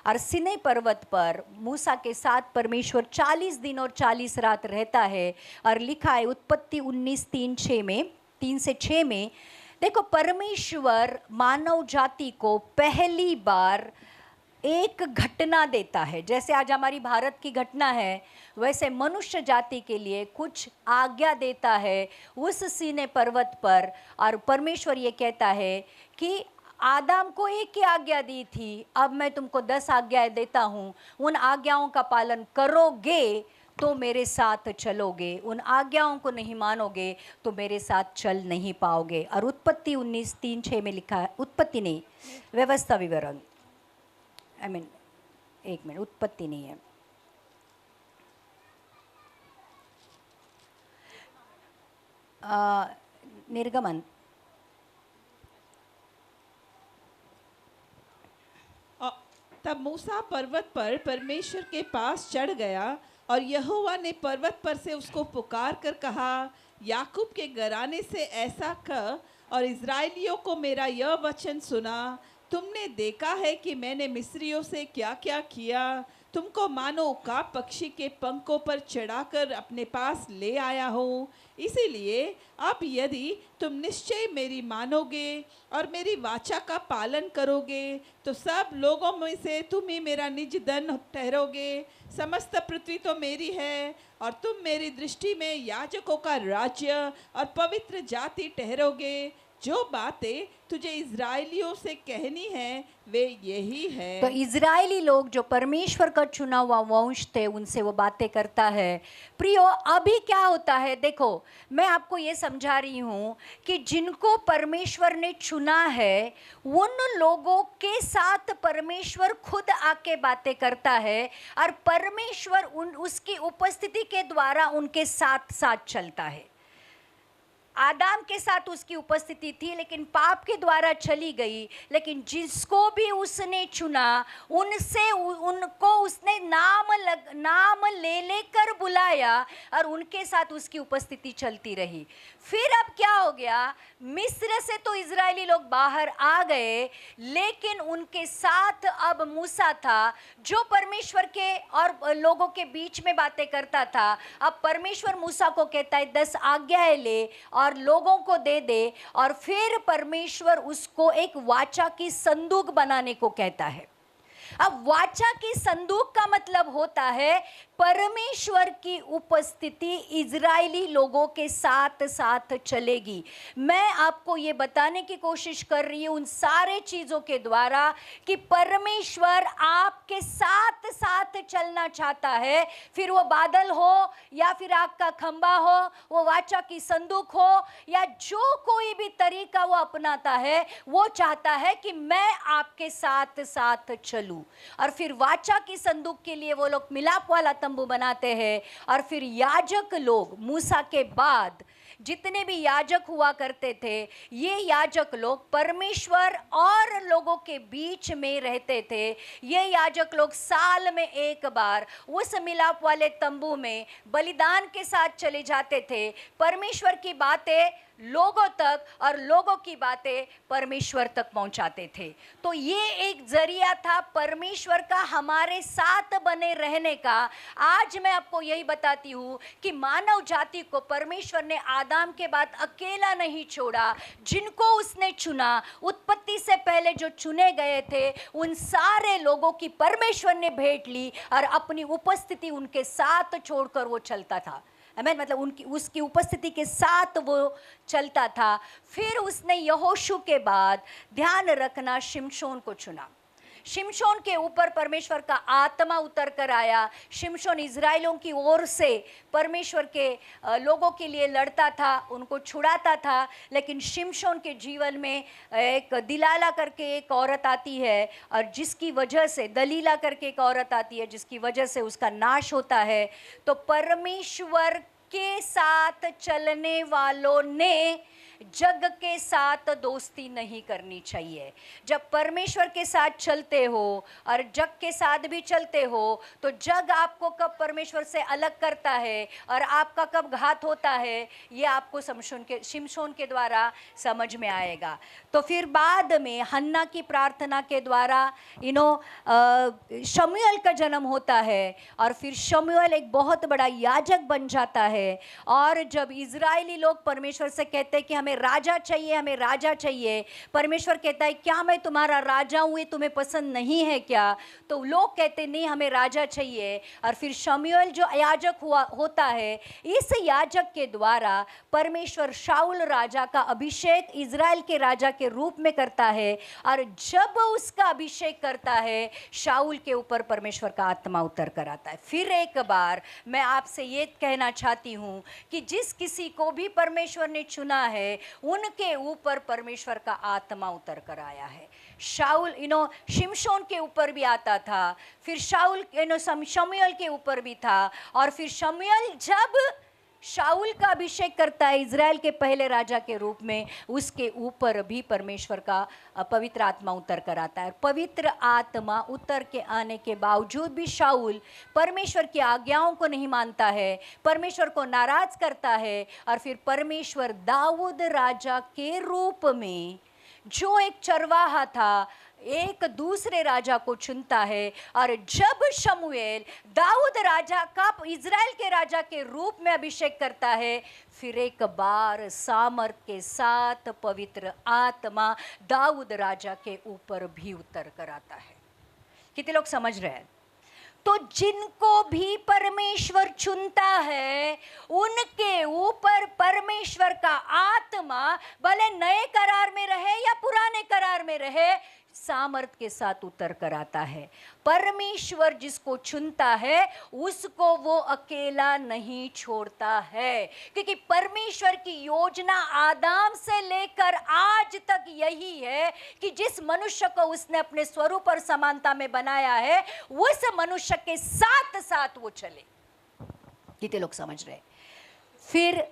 और सिनै पर्वत पर मूसा के साथ परमेश्वर 40 दिन और 40 रात रहता है। और लिखा है उत्पत्ति 19:3 से 6 में, देखो परमेश्वर मानव जाति को पहली बार एक घटना देता है। जैसे आज हमारी भारत की घटना है, वैसे मनुष्य जाति के लिए कुछ आज्ञा देता है उस सिनै पर्वत पर। और परमेश्वर ये कहता है कि आदम को एक ही आज्ञा दी थी, अब मैं तुमको 10 आज्ञाएं देता हूँ, उन आज्ञाओं का पालन करोगे तो मेरे साथ चलोगे, उन आज्ञाओं को नहीं मानोगे तो मेरे साथ चल नहीं पाओगे। और उत्पत्ति 19:3-6 में लिखा है, उत्पत्ति नहीं, व्यवस्था विवरण, एक मिनट, उत्पत्ति नहीं है, निर्गमन। तब मूसा पर्वत पर परमेश्वर के पास चढ़ गया, और यहोवा ने पर्वत पर से उसको पुकार कर कहा, याकूब के घराने से ऐसा कह और इज़राइलियों को मेरा यह वचन सुना, तुमने देखा है कि मैंने मिस्रियों से क्या क्या किया, तुमको मानो उकाब पक्षी के पंखों पर चढ़ाकर अपने पास ले आया हूँ। इसीलिए अब यदि तुम निश्चय मेरी मानोगे और मेरी वाचा का पालन करोगे, तो सब लोगों में से तुम ही मेरा निज धन ठहरोगे। समस्त पृथ्वी तो मेरी है, और तुम मेरी दृष्टि में याजकों का राज्य और पवित्र जाति ठहरोगे। जो बातें तुझे इज़राइलियों से कहनी है वे यही है। तो इजरायली लोग जो परमेश्वर का चुना हुआ वंश थे, उनसे वो बातें करता है। प्रियो, अभी क्या होता है, देखो मैं आपको ये समझा रही हूँ कि जिनको परमेश्वर ने चुना है उन लोगों के साथ परमेश्वर खुद आके बातें करता है, और परमेश्वर उसकी उपस्थिति के द्वारा उनके साथ साथ चलता है। आदम के साथ उसकी उपस्थिति थी, लेकिन पाप के द्वारा चली गई। लेकिन जिसको भी उसने चुना, उनको उसने नाम ले लेकर बुलाया, और उनके साथ उसकी उपस्थिति चलती रही। फिर अब क्या हो गया, मिस्र से तो इजरायली लोग बाहर आ गए, लेकिन उनके साथ अब मूसा था, जो परमेश्वर के और लोगों के बीच में बातें करता था। अब परमेश्वर मूसा को कहता है 10 आज्ञाएं ले और लोगों को दे दे, और फिर परमेश्वर उसको एक वाचा की संदूक बनाने को कहता है। अब वाचा की संदूक का मतलब होता है परमेश्वर की उपस्थिति इजरायली लोगों के साथ साथ चलेगी। मैं आपको ये बताने की कोशिश कर रही हूँ उन सारे चीज़ों के द्वारा कि परमेश्वर आपके साथ साथ चलना चाहता है। फिर वो बादल हो, या फिर आग का खंबा हो, वो वाचा की संदूक हो, या जो कोई भी तरीका वो अपनाता है, वो चाहता है कि मैं आपके साथ साथ चलूं। और फिर वाचा की संदूक के लिए वो लोग मिलाप वाला तंबू बनाते हैं। और फिर याजक लोग, मूसा के बाद जितने भी याजक हुआ करते थे, ये याजक लोग परमेश्वर और लोगों के बीच में रहते थे। ये याजक लोग साल में एक बार उस मिलाप वाले तंबू में बलिदान के साथ चले जाते थे, परमेश्वर की बातें लोगों तक और लोगों की बातें परमेश्वर तक पहुंचाते थे। तो ये एक जरिया था परमेश्वर का हमारे साथ बने रहने का। आज मैं आपको यही बताती हूँ कि मानव जाति को परमेश्वर ने आदम के बाद अकेला नहीं छोड़ा। जिनको उसने चुना, उत्पत्ति से पहले जो चुने गए थे, उन सारे लोगों की परमेश्वर ने भेंट ली और अपनी उपस्थिति उनके साथ छोड़कर वो चलता था। आमीन। मतलब उनकी उसकी उपस्थिति के साथ वो चलता था। फिर उसने यहोशू के बाद ध्यान रखना शिमशोन को चुना। शिमशोन के ऊपर परमेश्वर का आत्मा उतर कर आया। शिमशोन इज़राइलों की ओर से परमेश्वर के लोगों के लिए लड़ता था, उनको छुड़ाता था। लेकिन शिमशोन के जीवन में एक दिलाला करके एक औरत आती है, और जिसकी वजह से दलीला करके एक औरत आती है, जिसकी वजह से उसका नाश होता है। तो परमेश्वर के साथ चलने वालों ने जग के साथ दोस्ती नहीं करनी चाहिए। जब परमेश्वर के साथ चलते हो और जग के साथ भी चलते हो, तो जग आपको कब परमेश्वर से अलग करता है और आपका कब घात होता है, ये आपको शिमशोन के द्वारा समझ में आएगा। तो फिर बाद में हन्ना की प्रार्थना के द्वारा शमूएल का जन्म होता है, और फिर शमूएल एक बहुत बड़ा याजक बन जाता है। और जब इजरायली लोग परमेश्वर से कहते हैं कि हमें राजा चाहिए, हमें राजा चाहिए, परमेश्वर कहता है क्या मैं तुम्हारा राजा हूँ, ये तुम्हें पसंद नहीं है क्या? तो लोग कहते नहीं, हमें राजा चाहिए। और फिर शमूएल जो याजक होता है, इस याजक के द्वारा परमेश्वर शाऊल राजा का अभिषेक इजराइल के राजा के रूप में करता है। और जब उसका अभिषेक करता है, शाऊल के ऊपर परमेश्वर का आत्मा उतर कर आता है। फिर एक बार मैं आपसे ये कहना चाहती हूँ कि जिस किसी को भी परमेश्वर ने चुना है, उनके ऊपर परमेश्वर का आत्मा उतर कर आया है। शाऊल शिमशोन के ऊपर भी आता था, फिर शाऊल शमूएल के ऊपर भी था, और फिर शमूएल जब शाऊल का अभिषेक करता है इजराइल के पहले राजा के रूप में, उसके ऊपर भी परमेश्वर का पवित्र आत्मा उतर कर आता है। पवित्र आत्मा उतर के आने के बावजूद भी शाऊल परमेश्वर की आज्ञाओं को नहीं मानता है, परमेश्वर को नाराज करता है। और फिर परमेश्वर दाऊद राजा के रूप में, जो एक चरवाहा था, एक दूसरे राजा को चुनता है। और जब शमूएल दाऊद राजा का इजराइल के राजा के रूप में अभिषेक करता है, फिर एक बार सामर्थ के साथ पवित्र आत्मा दाऊद राजा के ऊपर भी उतर कर आता है। कितने लोग समझ रहे हैं? तो जिनको भी परमेश्वर चुनता है, उनके ऊपर परमेश्वर का आत्मा भले नए करार में रहे या पुराने करार में रहे, सामर्थ के साथ उतर कर आता है। परमेश्वर जिसको चुनता है, उसको वो अकेला नहीं छोड़ता है, क्योंकि परमेश्वर की योजना आदम से लेकर आज तक यही है कि जिस मनुष्य को उसने अपने स्वरूप और समानता में बनाया है, उस मनुष्य के साथ साथ वो चले। कितने लोग समझ रहे? फिर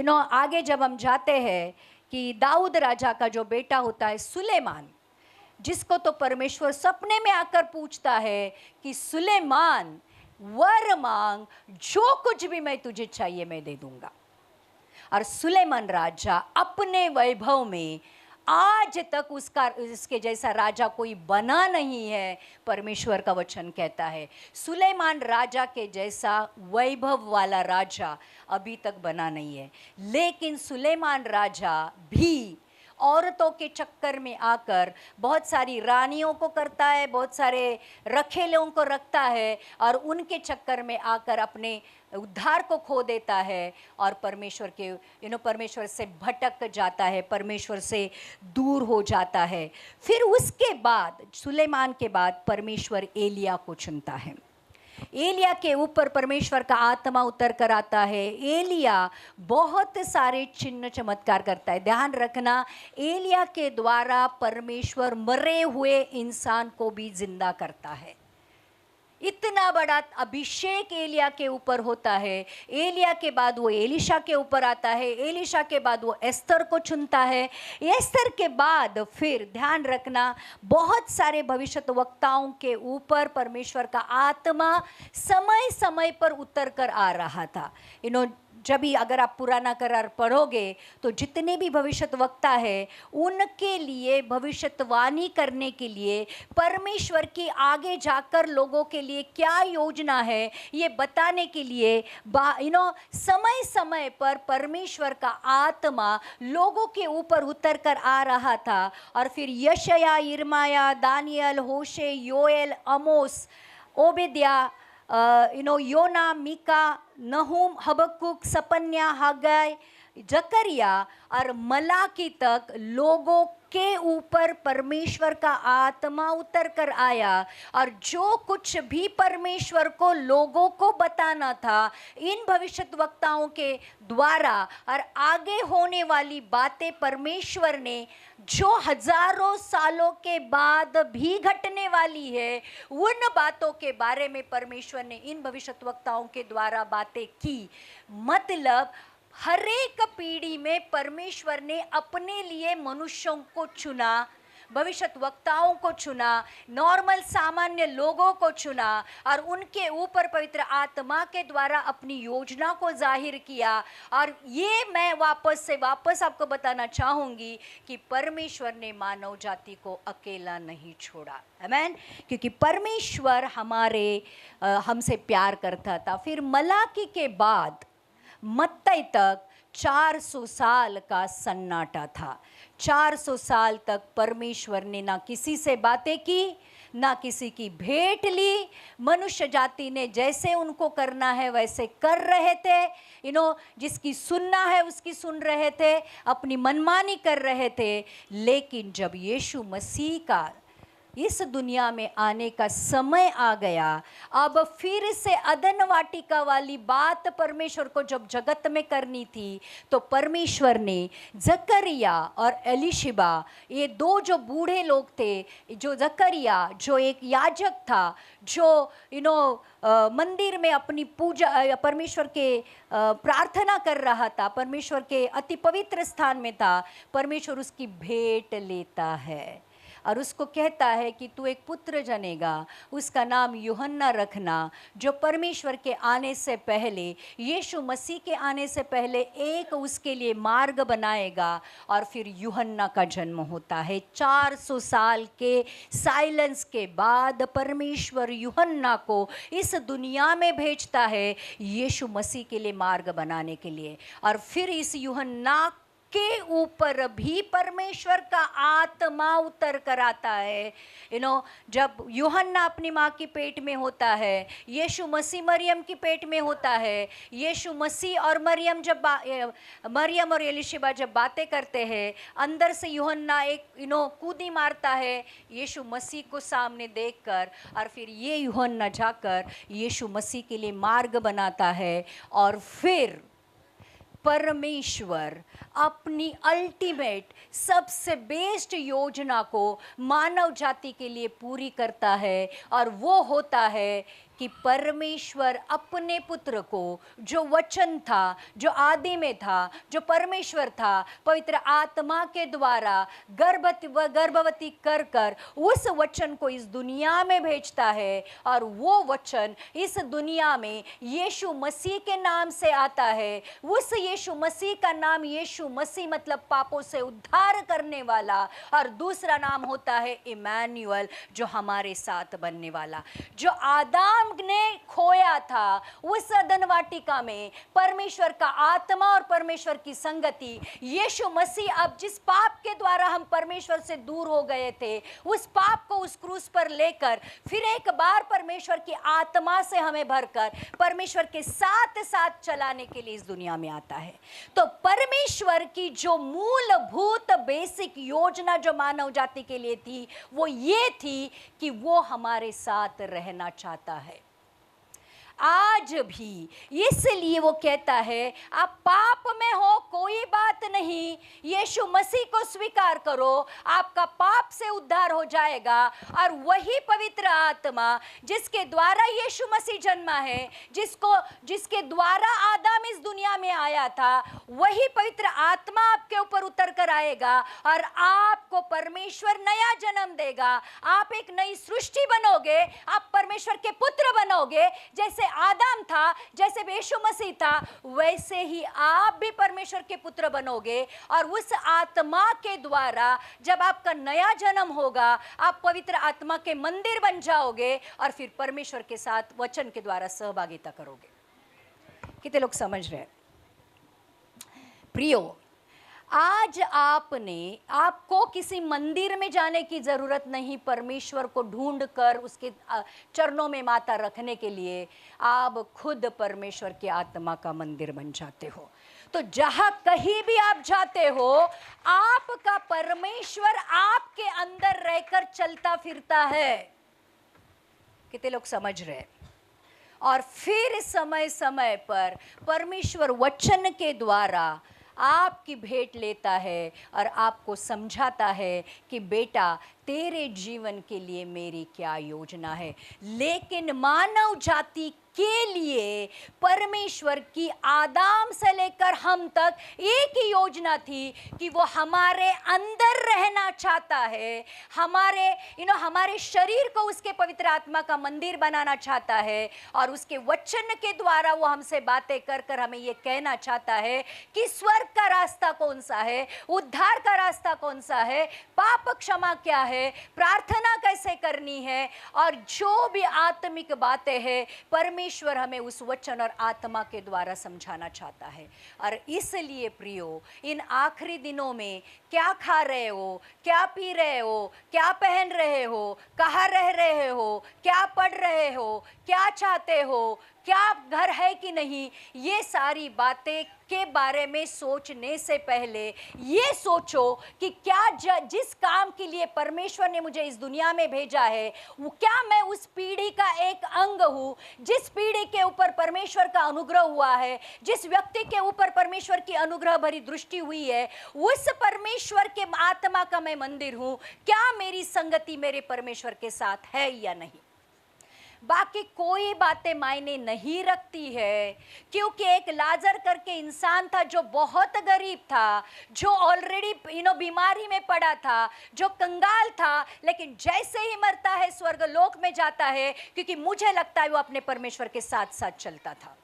आगे जब हम जाते हैं कि दाऊद राजा का जो बेटा होता है सुलेमान, जिसको तो परमेश्वर सपने में आकर पूछता है कि सुलेमान वर मांग, जो कुछ भी मैं तुझे चाहिए मैं दे दूंगा। और सुलेमान राजा अपने वैभव में आज तक उसके जैसा राजा कोई बना नहीं है। परमेश्वर का वचन कहता है सुलेमान राजा के जैसा वैभव वाला राजा अभी तक बना नहीं है। लेकिन सुलेमान राजा भी औरतों के चक्कर में आकर बहुत सारी रानियों को करता है, बहुत सारे रखेलों को रखता है, और उनके चक्कर में आकर अपने उद्धार को खो देता है, और परमेश्वर से भटक जाता है, परमेश्वर से दूर हो जाता है। फिर उसके बाद सुलेमान के बाद परमेश्वर एलिया को चुनता है। एलिया के ऊपर परमेश्वर का आत्मा उतर कर आता है। एलिया बहुत सारे चिन्ह चमत्कार करता है। ध्यान रखना, एलिया के द्वारा परमेश्वर मरे हुए इंसान को भी जिंदा करता है। इतना बड़ा अभिषेक एलिया के ऊपर होता है। एलिया के बाद वो एलिशा के ऊपर आता है, एलिशा के बाद वो एस्तर को चुनता है, एस्तर के बाद फिर ध्यान रखना बहुत सारे भविष्यद्वक्ताओं के ऊपर परमेश्वर का आत्मा समय समय पर उतर कर आ रहा था। जब भी अगर आप पुराना करार पढ़ोगे तो जितने भी भविष्यद्वक्ता है उनके लिए भविष्यवाणी करने के लिए, परमेश्वर की आगे जाकर लोगों के लिए क्या योजना है ये बताने के लिए समय समय पर परमेश्वर का आत्मा लोगों के ऊपर उतर कर आ रहा था। और फिर यशाया, यिर्मयाह, दानियल, होशे, योएल, आमोस, ओबेद्या, योना, मीका, नहूम, हबक्कुक, सपन्या, हग्गाई, जकरिया और मलाकी तक लोगों के ऊपर परमेश्वर का आत्मा उतर कर आया। और जो कुछ भी परमेश्वर को लोगों को बताना था इन भविष्यद्वक्ताओं के द्वारा, और आगे होने वाली बातें परमेश्वर ने जो हजारों सालों के बाद भी घटने वाली है, उन बातों के बारे में परमेश्वर ने इन भविष्यद्वक्ताओं के द्वारा बातें की। मतलब हर एक पीढ़ी में परमेश्वर ने अपने लिए मनुष्यों को चुना, भविष्यद्वक्ताओं को चुना, नॉर्मल सामान्य लोगों को चुना और उनके ऊपर पवित्र आत्मा के द्वारा अपनी योजना को जाहिर किया। और ये मैं वापस आपको बताना चाहूँगी कि परमेश्वर ने मानव जाति को अकेला नहीं छोड़ा। आमेन। क्योंकि परमेश्वर हमसे प्यार करता था। फिर मलाकी के बाद मत्ती तक 400 साल का सन्नाटा था। 400 साल तक परमेश्वर ने ना किसी से बातें की, ना किसी की भेंट ली। मनुष्य जाति ने जैसे उनको करना है वैसे कर रहे थे। जिसकी सुनना है उसकी सुन रहे थे, अपनी मनमानी कर रहे थे। लेकिन जब यीशु मसीह का इस दुनिया में आने का समय आ गया, अब फिर से अदन वाटिका वाली बात परमेश्वर को जब जगत में करनी थी, तो परमेश्वर ने जकरिया और एलिशिबा, ये दो जो बूढ़े लोग थे, जो जकरिया जो एक याजक था, जो मंदिर में अपनी पूजा परमेश्वर के प्रार्थना कर रहा था, परमेश्वर के अति पवित्र स्थान में था, परमेश्वर उसकी भेंट लेता है और उसको कहता है कि तू एक पुत्र जनेगा, उसका नाम यूहन्ना रखना, जो परमेश्वर के आने से पहले, यीशु मसीह के आने से पहले एक उसके लिए मार्ग बनाएगा। और फिर यूहन्ना का जन्म होता है। 400 साल के साइलेंस के बाद परमेश्वर यूहन्ना को इस दुनिया में भेजता है यीशु मसीह के लिए मार्ग बनाने के लिए। और फिर इस यूहन्ना के ऊपर भी परमेश्वर का आत्मा उतर कर आता है। जब यूहन्ना अपनी माँ की पेट में होता है, यीशु मसीह मरियम की पेट में होता है, यीशु मसीह और मरियम और एलिशिबा जब बातें करते हैं, अंदर से यूहन्ना एक कूदी मारता है यीशु मसीह को सामने देखकर। और फिर ये यूहन्ना जाकर यीशु मसीह के लिए मार्ग बनाता है। और फिर परमेश्वर अपनी अल्टीमेट सबसे बेस्ट योजना को मानव जाति के लिए पूरी करता है। और वो होता है कि परमेश्वर अपने पुत्र को, जो वचन था, जो आदि में था, जो परमेश्वर था, पवित्र आत्मा के द्वारा गर्भवती कर उस वचन को इस दुनिया में भेजता है। और वो वचन इस दुनिया में यीशु मसीह के नाम से आता है। उस यीशु मसीह का नाम यीशु मसीह मतलब पापों से उद्धार करने वाला, और दूसरा नाम होता है इमैनुअल, जो हमारे साथ बनने वाला। जो आदम ने खोया था उस अदन वाटिका में परमेश्वर का आत्मा और परमेश्वर की संगति, यीशु मसीह अब जिस पाप के द्वारा हम परमेश्वर से दूर हो गए थे, उस पाप को उस क्रूस पर लेकर फिर एक बार परमेश्वर की आत्मा से हमें भरकर परमेश्वर के साथ साथ चलाने के लिए इस दुनिया में आता है। तो परमेश्वर की जो मूलभूत बेसिक योजना जो मानव जाति के लिए थी, वो ये थी कि वो हमारे साथ रहना चाहता है। आज भी इसलिए वो कहता है आप पाप में हो कोई बात नहीं, यीशु मसीह को स्वीकार करो, आपका पाप से उद्धार हो जाएगा। और वही पवित्र आत्मा जिसके द्वारा यीशु मसीह जन्मा है, जिसके द्वारा आदम इस दुनिया में आया था, वही पवित्र आत्मा आपके ऊपर उतर कर आएगा और आपको परमेश्वर नया जन्म देगा। आप एक नई सृष्टि बनोगे, आप परमेश्वर के पुत्र बनोगे। जैसे आदम था, जैसे यीशु मसीह था, वैसे ही आप भी परमेश्वर के पुत्र बनोगे। और उस आत्मा के द्वारा जब आपका नया जन्म होगा, आप पवित्र आत्मा के मंदिर बन जाओगे और फिर परमेश्वर के साथ वचन के द्वारा सहभागिता करोगे। कितने लोग समझ रहे हैं? प्रियो, आज आपको किसी मंदिर में जाने की जरूरत नहीं। परमेश्वर को ढूंढकर उसके चरणों में माथा रखने के लिए आप खुद परमेश्वर के आत्मा का मंदिर बन जाते हो। तो जहां कहीं भी आप जाते हो, आपका परमेश्वर आपके अंदर रहकर चलता फिरता है। कितने लोग समझ रहे हैं? और फिर समय समय पर परमेश्वर वचन के द्वारा आपकी भेंट लेता है और आपको समझाता है कि बेटा, तेरे जीवन के लिए मेरी क्या योजना है। लेकिन मानव जाति के लिए परमेश्वर की आदम से लेकर हम तक एक ही योजना थी कि वो हमारे अंदर रहना चाहता है, हमारे शरीर को उसके पवित्र आत्मा का मंदिर बनाना चाहता है। और उसके वचन के द्वारा वो हमसे बातें कर कर हमें ये कहना चाहता है कि स्वर्ग का रास्ता कौन सा है, उद्धार का रास्ता कौन सा है, पाप क्षमा क्या है, प्रार्थना कैसे करनी है, और जो भी आत्मिक बातें हैं परमेश्वर हमें उस वचन और आत्मा के द्वारा समझाना चाहता है। और इसलिए प्रियो, इन आखिरी दिनों में क्या खा रहे हो, क्या पी रहे हो, क्या पहन रहे हो, कहाँ रह रहे हो, क्या पढ़ रहे हो, क्या चाहते हो, क्या घर है कि नहीं, ये सारी बातें के बारे में सोचने से पहले ये सोचो कि क्या जिस काम के लिए परमेश्वर ने मुझे इस दुनिया में भेजा है, वो क्या मैं उस पीढ़ी का एक अंग हूँ, जिस पीढ़ी के ऊपर परमेश्वर का अनुग्रह हुआ है, जिस व्यक्ति के ऊपर परमेश्वर की अनुग्रह भरी दृष्टि हुई है, उस परमेश्वर के आत्मा का मैं मंदिर हूँ। क्या मेरी संगति मेरे परमेश्वर के साथ है या नहीं? बाकी कोई बातें मायने नहीं रखती है, क्योंकि एक लाजर करके इंसान था जो बहुत गरीब था, जो ऑलरेडी बीमारी में पड़ा था, जो कंगाल था, लेकिन जैसे ही मरता है स्वर्गलोक में जाता है, क्योंकि मुझे लगता है वो अपने परमेश्वर के साथ साथ चलता था।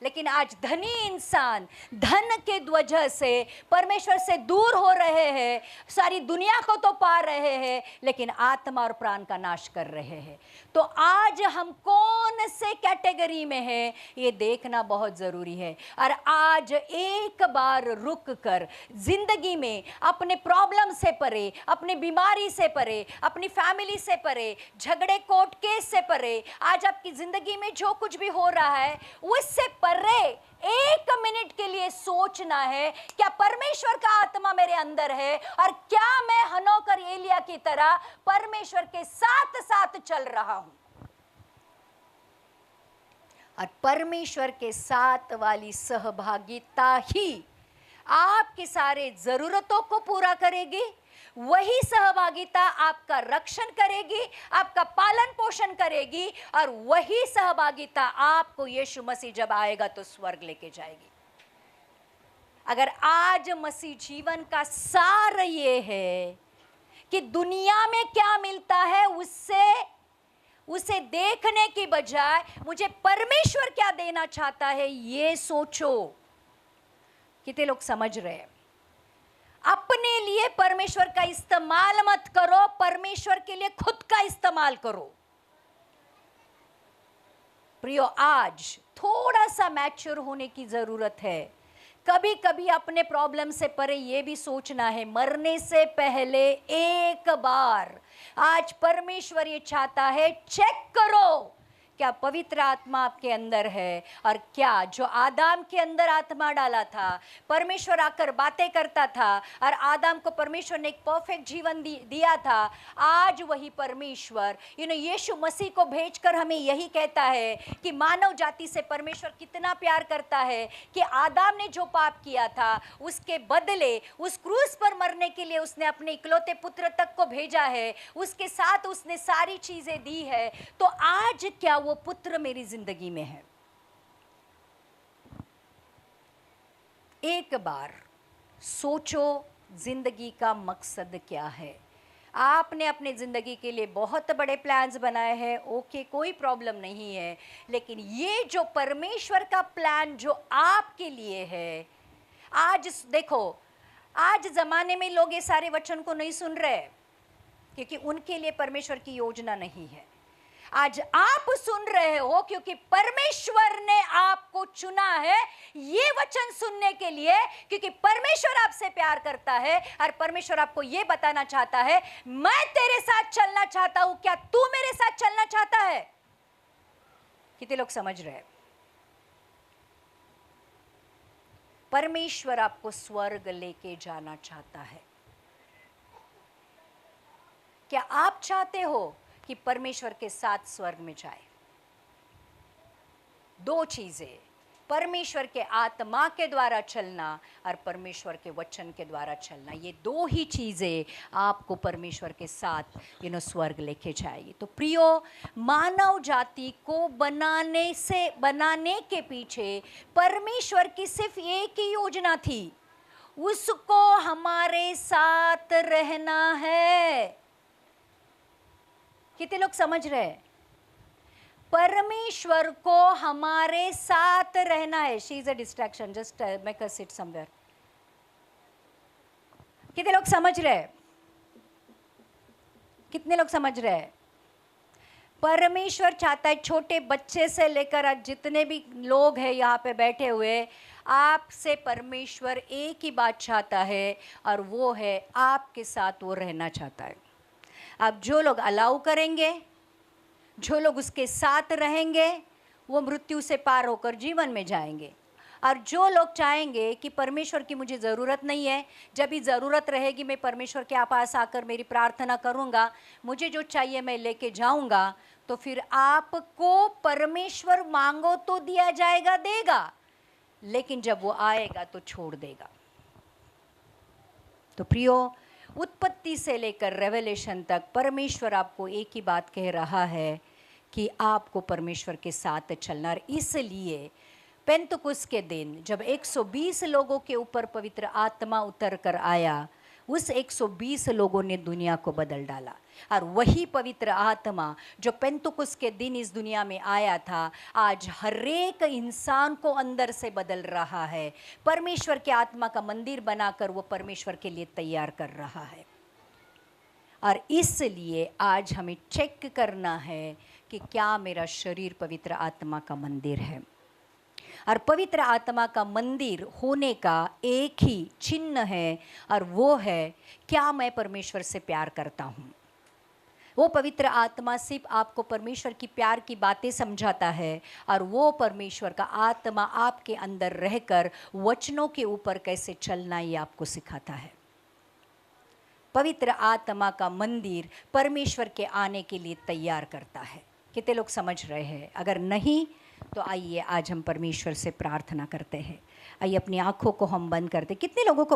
लेकिन आज धनी इंसान धन के वजह से परमेश्वर से दूर हो रहे हैं, सारी दुनिया को तो पा रहे हैं, लेकिन आत्मा और प्राण का नाश कर रहे हैं। तो आज हम कौन से कैटेगरी में हैं, ये देखना बहुत ज़रूरी है। और आज एक बार रुक कर जिंदगी में अपने प्रॉब्लम से परे, अपनी बीमारी से परे, अपनी फैमिली से परे, झगड़े कोर्ट केस से परे, आज आपकी जिंदगी में जो कुछ भी हो रहा है उससे परे एक मिनट के लिए सोचना है, क्या परमेश्वर का आत्मा मेरे अंदर है और क्या मैं हनोक और एलिया की तरह परमेश्वर के साथ साथ चल रहा हूं। और परमेश्वर के साथ वाली सहभागिता ही आपकी सारे जरूरतों को पूरा करेगी। वही सहभागिता आपका रक्षण करेगी, आपका पालन पोषण करेगी, और वही सहभागिता आपको यीशु मसीह जब आएगा तो स्वर्ग लेके जाएगी। अगर आज मसीह जीवन का सार ये है कि दुनिया में क्या मिलता है उसे देखने की बजाय मुझे परमेश्वर क्या देना चाहता है ये सोचो। कितने लोग समझ रहे हैं? अपने लिए परमेश्वर का इस्तेमाल मत करो, परमेश्वर के लिए खुद का इस्तेमाल करो। प्रियो, आज थोड़ा सा मैच्योर होने की जरूरत है। कभी कभी अपने प्रॉब्लम से परे ये भी सोचना है, मरने से पहले एक बार आज परमेश्वर ये चाहता है, चेक करो क्या पवित्र आत्मा आपके अंदर है? और क्या जो आदाम के अंदर आत्मा डाला था, परमेश्वर आकर बातें करता था और आदाम को परमेश्वर ने एक परफेक्ट जीवन दिया था, आज वही परमेश्वर यीशु मसीह को भेजकर हमें यही कहता है कि मानव जाति से परमेश्वर कितना प्यार करता है कि आदाम ने जो पाप किया था उसके बदले उस क्रूस पर मरने के लिए उसने अपने इकलौते पुत्र तक को भेजा है, उसके साथ उसने सारी चीजें दी है। तो आज क्या वो पुत्र मेरी जिंदगी में है? एक बार सोचो, जिंदगी का मकसद क्या है? आपने अपने ज़िंदगी के लिए बहुत बड़े प्लान्स बनाए हैं, ओके, कोई प्रॉब्लम नहीं है, लेकिन ये जो परमेश्वर का प्लान जो आपके लिए है, आज देखो, आज ज़माने में लोग ये सारे वचन को नहीं सुन रहे क्योंकि उनके लिए परमेश्वर की योजना नहीं है। आज आप सुन रहे हो क्योंकि परमेश्वर ने आपको चुना है ये वचन सुनने के लिए, क्योंकि परमेश्वर आपसे प्यार करता है और परमेश्वर आपको ये बताना चाहता है, मैं तेरे साथ चलना चाहता हूं, क्या तू मेरे साथ चलना चाहता है? कितने लोग समझ रहे हैं? परमेश्वर आपको स्वर्ग लेके जाना चाहता है। क्या आप चाहते हो कि परमेश्वर के साथ स्वर्ग में जाए? दो चीजें, परमेश्वर के आत्मा के द्वारा चलना और परमेश्वर के वचन के द्वारा चलना, ये दो ही चीजें आपको परमेश्वर के साथ स्वर्ग लेके जाएगी। तो प्रियो, मानव जाति को बनाने के पीछे परमेश्वर की सिर्फ एक ही योजना थी, उसको हमारे साथ रहना है। कितने लोग समझ रहे हैं? परमेश्वर को हमारे साथ रहना है। She is a distraction, just make a sit somewhere. कितने लोग समझ रहे हैं? कितने लोग समझ रहे हैं? परमेश्वर चाहता है, छोटे बच्चे से लेकर आज जितने भी लोग हैं यहाँ पे बैठे हुए, आपसे परमेश्वर एक ही बात चाहता है और वो है आपके साथ वो रहना चाहता है। अब जो लोग अलाउ करेंगे, जो लोग उसके साथ रहेंगे, वो मृत्यु से पार होकर जीवन में जाएंगे। और जो लोग चाहेंगे कि परमेश्वर की मुझे ज़रूरत नहीं है, जब भी ज़रूरत रहेगी मैं परमेश्वर के पास आकर मेरी प्रार्थना करूँगा, मुझे जो चाहिए मैं लेके जाऊँगा, तो फिर आपको परमेश्वर मांगो तो दिया जाएगा, देगा, लेकिन जब वो आएगा तो छोड़ देगा। तो प्रियो, उत्पत्ति से लेकर रेवलेशन तक परमेश्वर आपको एक ही बात कह रहा है कि आपको परमेश्वर के साथ चलना। और इसलिए पेंतकुस्त के दिन जब 120 लोगों के ऊपर पवित्र आत्मा उतर कर आया, उस 120 लोगों ने दुनिया को बदल डाला। और वही पवित्र आत्मा जो पेंतकुस्त के दिन इस दुनिया में आया था, आज हरेक इंसान को अंदर से बदल रहा है। परमेश्वर के आत्मा का मंदिर बनाकर वो परमेश्वर के लिए तैयार कर रहा है। और इसलिए आज हमें चेक करना है कि क्या मेरा शरीर पवित्र आत्मा का मंदिर है। और पवित्र आत्मा का मंदिर होने का एक ही चिन्ह है, और वो है क्या मैं परमेश्वर से प्यार करता हूँ। वो पवित्र आत्मा सिर्फ आपको परमेश्वर की प्यार की बातें समझाता है, और वो परमेश्वर का आत्मा आपके अंदर रहकर वचनों के ऊपर कैसे चलना ये आपको सिखाता है। पवित्र आत्मा का मंदिर परमेश्वर के आने के लिए तैयार करता है। कितने लोग समझ रहे हैं? अगर नहीं तो आइए आज हम परमेश्वर से प्रार्थना करते हैं। आइए अपनी आंखों को हम बंद करते। कितने लोगों को